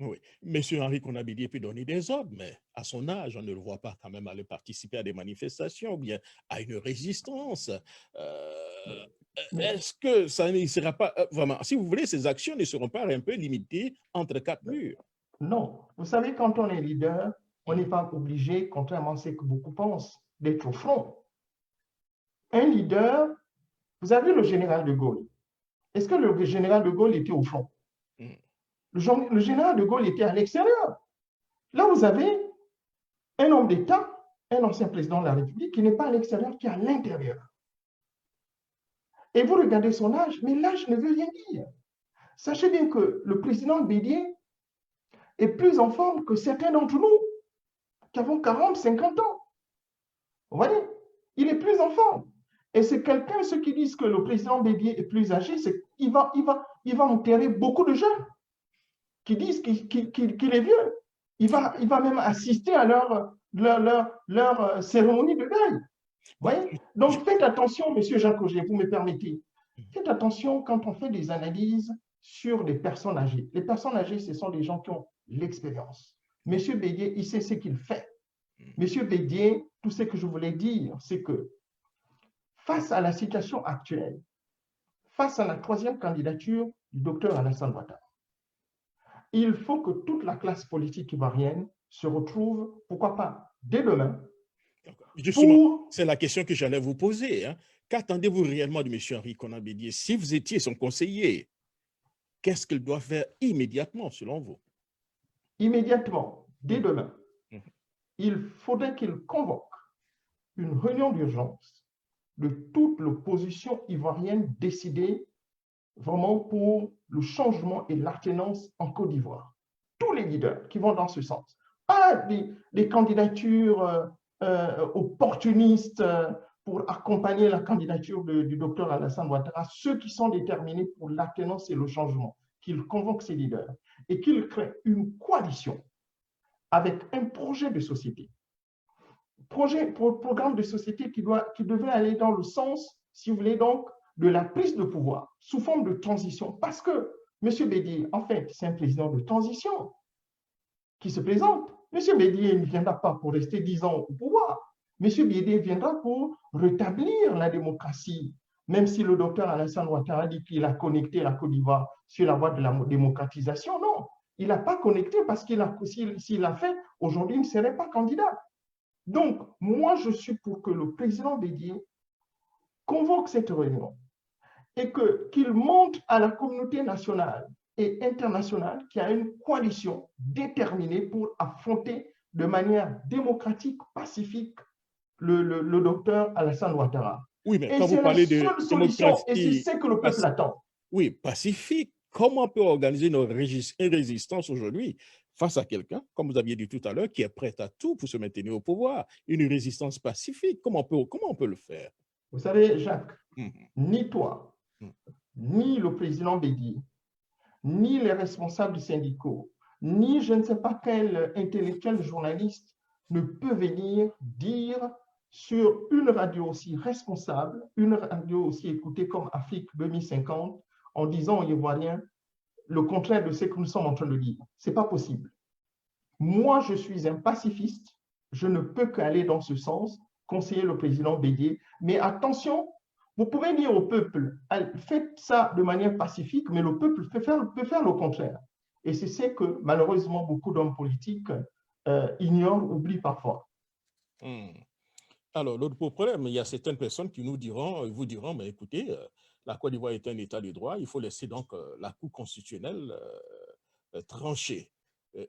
oui, Monsieur Henri Kona Bédié peut donner des ordres, mais à son âge, on ne le voit pas quand même aller participer à des manifestations ou bien à une résistance. Est-ce que ça ne sera pas vraiment, si vous voulez, ces actions ne seront pas un peu limitées entre 4 murs? Non. Vous savez, quand on est leader, on n'est pas obligé, contrairement à ce que beaucoup pensent, d'être au front. Un leader, vous avez le général de Gaulle. Est-ce que le général de Gaulle était au front? Le général de Gaulle était à l'extérieur. Là, vous avez un homme d'État, un ancien président de la République, qui n'est pas à l'extérieur, qui est à l'intérieur. Et vous regardez son âge, mais l'âge ne veut rien dire. Sachez bien que le président Bédié est plus en forme que certains d'entre nous, qui avons 40, 50 ans. Vous voyez, il est plus en forme. Et c'est quelqu'un, ceux qui disent que le président Bédié est plus âgé, c'est qu'il va enterrer beaucoup de jeunes qui disent qu'il est vieux. Il va même assister à leur cérémonie de deuil. Vous voyez? Donc, faites attention, monsieur Jacques Augier, vous me permettez. Faites attention quand on fait des analyses sur les personnes âgées. Les personnes âgées, ce sont des gens qui ont l'expérience. Monsieur Bédié, il sait ce qu'il fait. Monsieur Bédié, tout ce que je voulais dire, c'est que face à la situation actuelle, face à la 3e candidature du docteur Alassane Ouattara, il faut que toute la classe politique ivoirienne se retrouve, pourquoi pas, dès demain. Justement, c'est la question que j'allais vous poser. Hein. Qu'attendez-vous réellement de M. Henri Kona Bédié? Si vous étiez son conseiller, qu'est-ce qu'il doit faire immédiatement, selon vous? Immédiatement, dès demain, il faudrait qu'il convoque une réunion d'urgence de toute l'opposition ivoirienne décidée vraiment pour le changement et l'alternance en Côte d'Ivoire. Tous les leaders qui vont dans ce sens. Pas des candidatures opportunistes pour accompagner la candidature du docteur Alassane Ouattara, ceux qui sont déterminés pour l'alternance et le changement, qu'ils convoquent ces leaders et qu'ils créent une coalition avec un projet de société. Programme de société qui devrait aller dans le sens, si vous voulez donc, de la prise de pouvoir sous forme de transition. Parce que M. Bédié, en fait, c'est un président de transition qui se présente. M. Bédié ne viendra pas pour rester 10 ans au pouvoir. M. Bédié viendra pour rétablir la démocratie, même si le docteur Alassane Ouattara dit qu'il a connecté la Côte d'Ivoire sur la voie de la démocratisation. Non, il n'a pas connecté parce s'il l'a fait, aujourd'hui, il ne serait pas candidat. Donc, moi, je suis pour que le président Bédié convoque cette réunion et qu'il montre à la communauté nationale et internationale qu'il y a une coalition déterminée pour affronter de manière démocratique, pacifique, le docteur Alassane Ouattara. Oui, mais quand vous parlez de démocratie, et c'est ce que le peuple attend. Oui, pacifique. Comment on peut organiser une résistance aujourd'hui face à quelqu'un, comme vous aviez dit tout à l'heure, qui est prêt à tout pour se maintenir au pouvoir? Une résistance pacifique, comment on peut le faire? Vous savez, Jacques, ni toi, ni le président Bédié, ni les responsables syndicaux, ni je ne sais pas quel intellectuel journaliste ne peut venir dire sur une radio aussi responsable, une radio aussi écoutée comme Afrique 2050, en disant aux Ivoiriens le contraire de ce que nous sommes en train de dire. Ce n'est pas possible. Moi, je suis un pacifiste, je ne peux qu'aller dans ce sens, conseiller le président Bédié, mais attention, vous pouvez dire au peuple, faites ça de manière pacifique, mais le peuple peut faire le contraire. Et c'est ce que malheureusement beaucoup d'hommes politiques ignorent, oublient parfois. Alors, l'autre problème, il y a certaines personnes qui vous diront, mais écoutez, la Côte d'Ivoire est un état de droit, il faut laisser donc la Cour constitutionnelle trancher.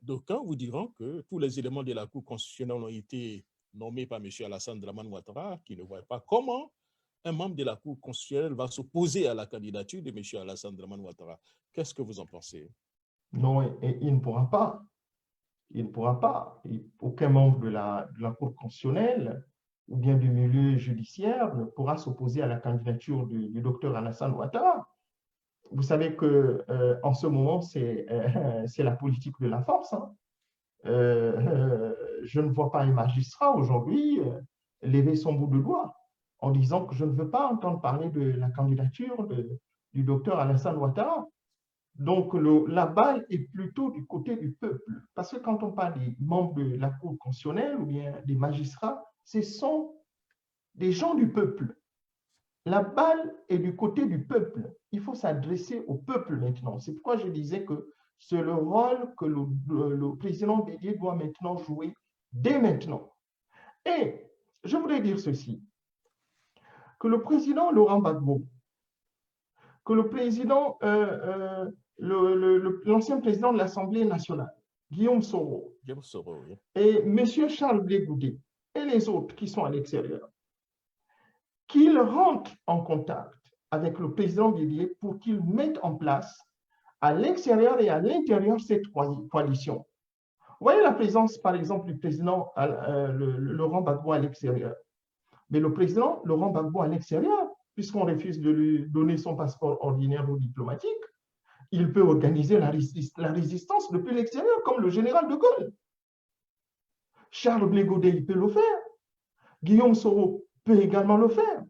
D'aucuns vous diront que tous les éléments de la Cour constitutionnelle ont été nommés par M. Alassane Dramane Ouattara, qui ne voit pas comment un membre de la Cour constitutionnelle va s'opposer à la candidature de M. Alassane Dramane Ouattara. Qu'est-ce que vous en pensez? Non, il ne pourra pas. il ne pourra pas. Aucun membre de la Cour constitutionnelle ou bien du milieu judiciaire ne pourra s'opposer à la candidature du docteur Alassane Ouattara. Vous savez qu'en ce moment, c'est la politique de la force. Hein. Je ne vois pas un magistrat aujourd'hui lever son bout de doigt en disant que je ne veux pas entendre parler de la candidature du docteur Alassane Ouattara. Donc, la balle est plutôt du côté du peuple. Parce que quand on parle des membres de la Cour constitutionnelle ou bien des magistrats, ce sont des gens du peuple. La balle est du côté du peuple. Il faut s'adresser au peuple maintenant. C'est pourquoi je disais que c'est le rôle que le président Bédié doit maintenant jouer dès maintenant. Et je voudrais dire ceci, que le président Laurent Gbagbo, que le président, l'ancien président de l'Assemblée nationale, Guillaume Soro, oui. et M. Charles Blé Goudé, et les autres qui sont à l'extérieur, qu'ils rentrent en contact avec le président Bédié pour qu'il mette en place à l'extérieur et à l'intérieur cette coalition. Vous voyez la présence, par exemple, du président Laurent Gbagbo à l'extérieur. Mais le président Laurent Gbagbo à l'extérieur, puisqu'on refuse de lui donner son passeport ordinaire ou diplomatique, il peut organiser la résistance depuis l'extérieur, comme le général de Gaulle. Charles Blé Goudé, il peut le faire. Guillaume Soro peut également le faire.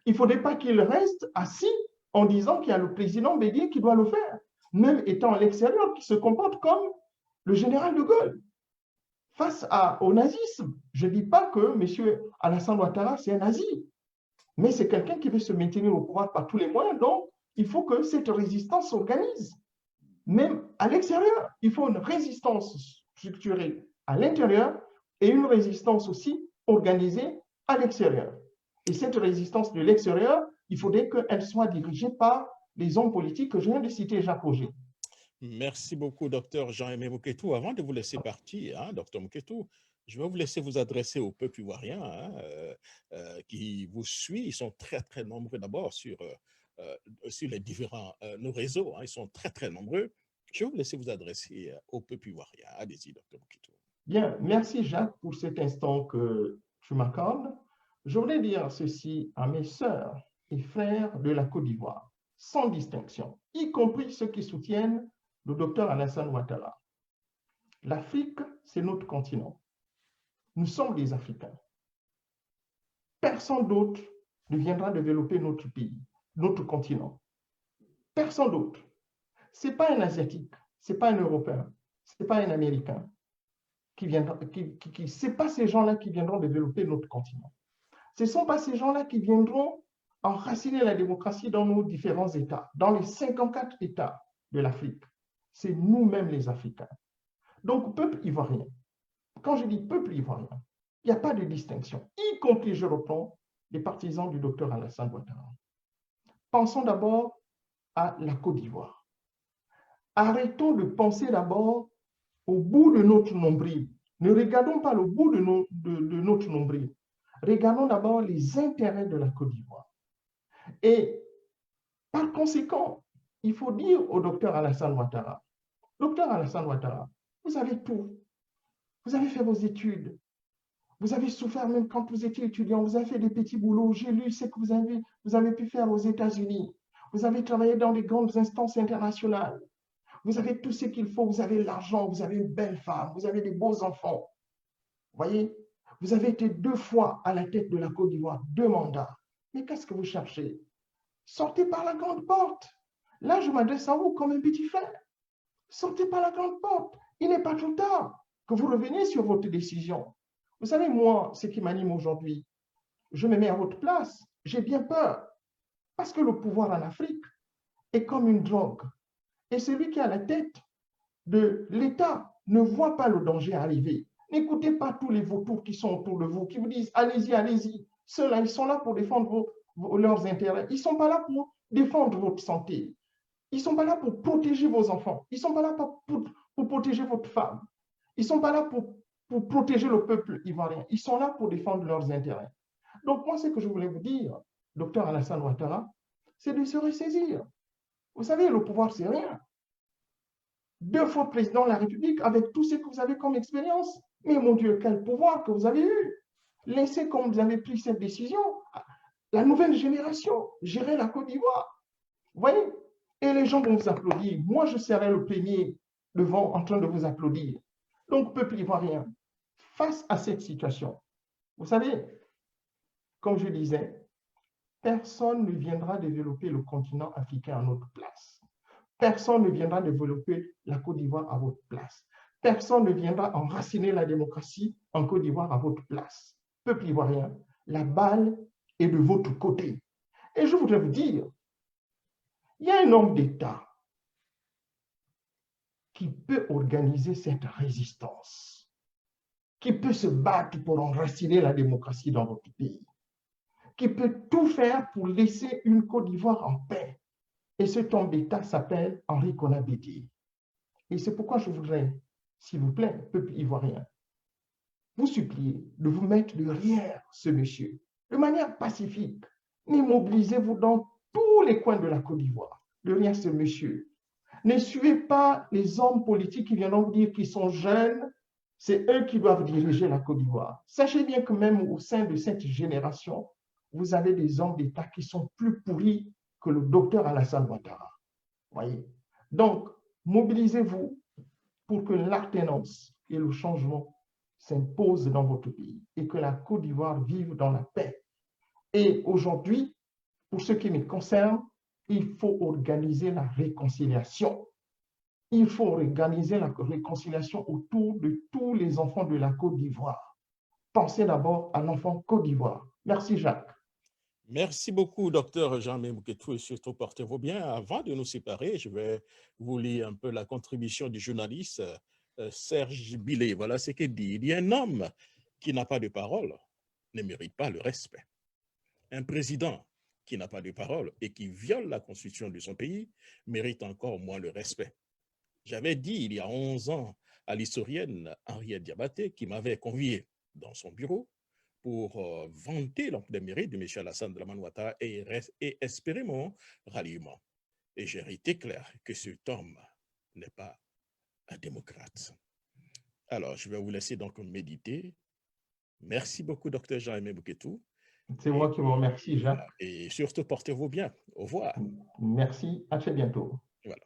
Il ne faudrait pas qu'il reste assis en disant qu'il y a le président Bédié qui doit le faire, même étant à l'extérieur, qui se comporte comme le général de Gaulle. Face au nazisme, je ne dis pas que M. Alassane Ouattara, c'est un nazi, mais c'est quelqu'un qui veut se maintenir au pouvoir par tous les moyens, donc il faut que cette résistance s'organise. Même à l'extérieur, il faut une résistance structurée à l'intérieur et une résistance aussi organisée à l'extérieur. Et cette résistance de l'extérieur, il faudrait qu'elle soit dirigée par les hommes politiques que je viens de citer, Jacques Auger. Merci beaucoup, docteur Jean-Aimé Moukétou. Avant de vous laisser partir, hein, docteur Moukétou, je vais vous laisser vous adresser au peuple ivoirien qui vous suit. Ils sont très, très nombreux d'abord sur les différents nos réseaux. Hein, ils sont très, très nombreux. Je vais vous laisser vous adresser au peuple ivoirien. Allez-y, docteur Moukétou. Bien, merci Jacques pour cet instant que tu m'accordes. Je voulais dire ceci à mes sœurs et frères de la Côte d'Ivoire, sans distinction, y compris ceux qui soutiennent le docteur Alassane Ouattara. L'Afrique, c'est notre continent. Nous sommes des Africains. Personne d'autre ne viendra développer notre pays, notre continent. Personne d'autre. Ce n'est pas un Asiatique, ce n'est pas un Européen, ce n'est pas un Américain qui viendra, ce n'est pas ces gens-là qui viendront développer notre continent. Ce ne sont pas ces gens-là qui viendront enraciner la démocratie dans nos différents États, dans les 54 États de l'Afrique. C'est nous-mêmes les Africains. Donc, peuple ivoirien, quand je dis peuple ivoirien, il n'y a pas de distinction, y compris, je reprends, les partisans du docteur Alassane Ouattara. Pensons d'abord à la Côte d'Ivoire. Arrêtons de penser d'abord au bout de notre nombril. Ne regardons pas le bout de notre nombril. Regardons d'abord les intérêts de la Côte d'Ivoire. Et par conséquent, il faut dire au docteur Alassane Ouattara, docteur Alassane Ouattara, vous avez tout. Vous avez fait vos études. Vous avez souffert même quand vous étiez étudiant. Vous avez fait des petits boulots. J'ai lu ce que vous avez pu faire aux États-Unis. Vous avez travaillé dans des grandes instances internationales. Vous avez tout ce qu'il faut. Vous avez l'argent. Vous avez une belle femme. Vous avez des beaux enfants. Vous voyez, vous avez été 2 fois à la tête de la Côte d'Ivoire, 2 mandats. Mais qu'est-ce que vous cherchez? Sortez par la grande porte. Là, je m'adresse à vous comme un petit frère. Sortez par la grande porte. Il n'est pas trop tard que vous reveniez sur votre décision. Vous savez, moi, ce qui m'anime aujourd'hui, je me mets à votre place. J'ai bien peur. Parce que le pouvoir en Afrique est comme une drogue. Et celui qui est à la tête de l'État ne voit pas le danger arriver. N'écoutez pas tous les vautours qui sont autour de vous, qui vous disent « allez-y, allez-y ». Ceux-là, ils sont là pour défendre leurs intérêts. Ils ne sont pas là pour défendre votre santé. Ils ne sont pas là pour protéger vos enfants. Ils ne sont pas là pour protéger votre femme. Ils ne sont pas là pour protéger le peuple ivoirien. Ils sont là pour défendre leurs intérêts. Donc, moi, ce que je voulais vous dire, docteur Alassane Ouattara, c'est de se ressaisir. Vous savez, le pouvoir, c'est rien. 2 fois président de la République avec tout ce que vous avez comme expérience. Mais mon Dieu, quel pouvoir que vous avez eu. Laissez comme vous avez pris cette décision, la nouvelle génération gérer la Côte d'Ivoire. Vous voyez? Et les gens vont vous applaudir. Moi, je serai le premier devant en train de vous applaudir. Donc, peuple ivoirien, face à cette situation, vous savez, comme je disais, personne ne viendra développer le continent africain à notre place. Personne ne viendra développer la Côte d'Ivoire à votre place. Personne ne viendra enraciner la démocratie en Côte d'Ivoire à votre place. Peuple ivoirien, la balle est de votre côté. Et je voudrais vous dire, il y a un homme d'État qui peut organiser cette résistance, qui peut se battre pour enraciner la démocratie dans votre pays, qui peut tout faire pour laisser une Côte d'Ivoire en paix. Et cet homme d'État s'appelle Henri Konan Bédié. Et c'est pourquoi je voudrais, s'il vous plaît, peuple ivoirien, vous supplier de vous mettre derrière ce monsieur, de manière pacifique. Mais mobilisez-vous dans tous les coins de la Côte d'Ivoire, derrière ce monsieur. Ne suivez pas les hommes politiques qui viendront vous dire qu'ils sont jeunes, c'est eux qui doivent diriger la Côte d'Ivoire. Sachez bien que même au sein de cette génération, vous avez des hommes d'État qui sont plus pourris que le docteur Alassane Ouattara. Voyez? Donc, mobilisez-vous pour que l'alternance et le changement s'imposent dans votre pays et que la Côte d'Ivoire vive dans la paix. Et aujourd'hui, pour ce qui me concerne, il faut organiser la réconciliation. Il faut organiser la réconciliation autour de tous les enfants de la Côte d'Ivoire. Pensez d'abord à l'enfant Côte d'Ivoire. Merci Jacques. Merci beaucoup, docteur Jean-Aimé Mouketou, et surtout portez-vous bien. Avant de nous séparer, je vais vous lire un peu la contribution du journaliste Serge Billet. Voilà ce qu'il dit. Il y a un homme qui n'a pas de parole, ne mérite pas le respect. Un président qui n'a pas de parole et qui viole la constitution de son pays mérite encore moins le respect. J'avais dit il y a 11 ans à l'historienne Henriette Diabaté, qui m'avait convié dans son bureau pour vanter les mérites de M. Alassane Dramane Ouattara et espérer mon ralliement. Et j'ai été clair que cet homme n'est pas un démocrate. Alors, je vais vous laisser donc méditer. Merci beaucoup, Dr Jean-Aimé Mouketou. C'est moi qui vous remercie, Jacques. Et surtout, portez-vous bien. Au revoir. Merci, à très bientôt. Voilà.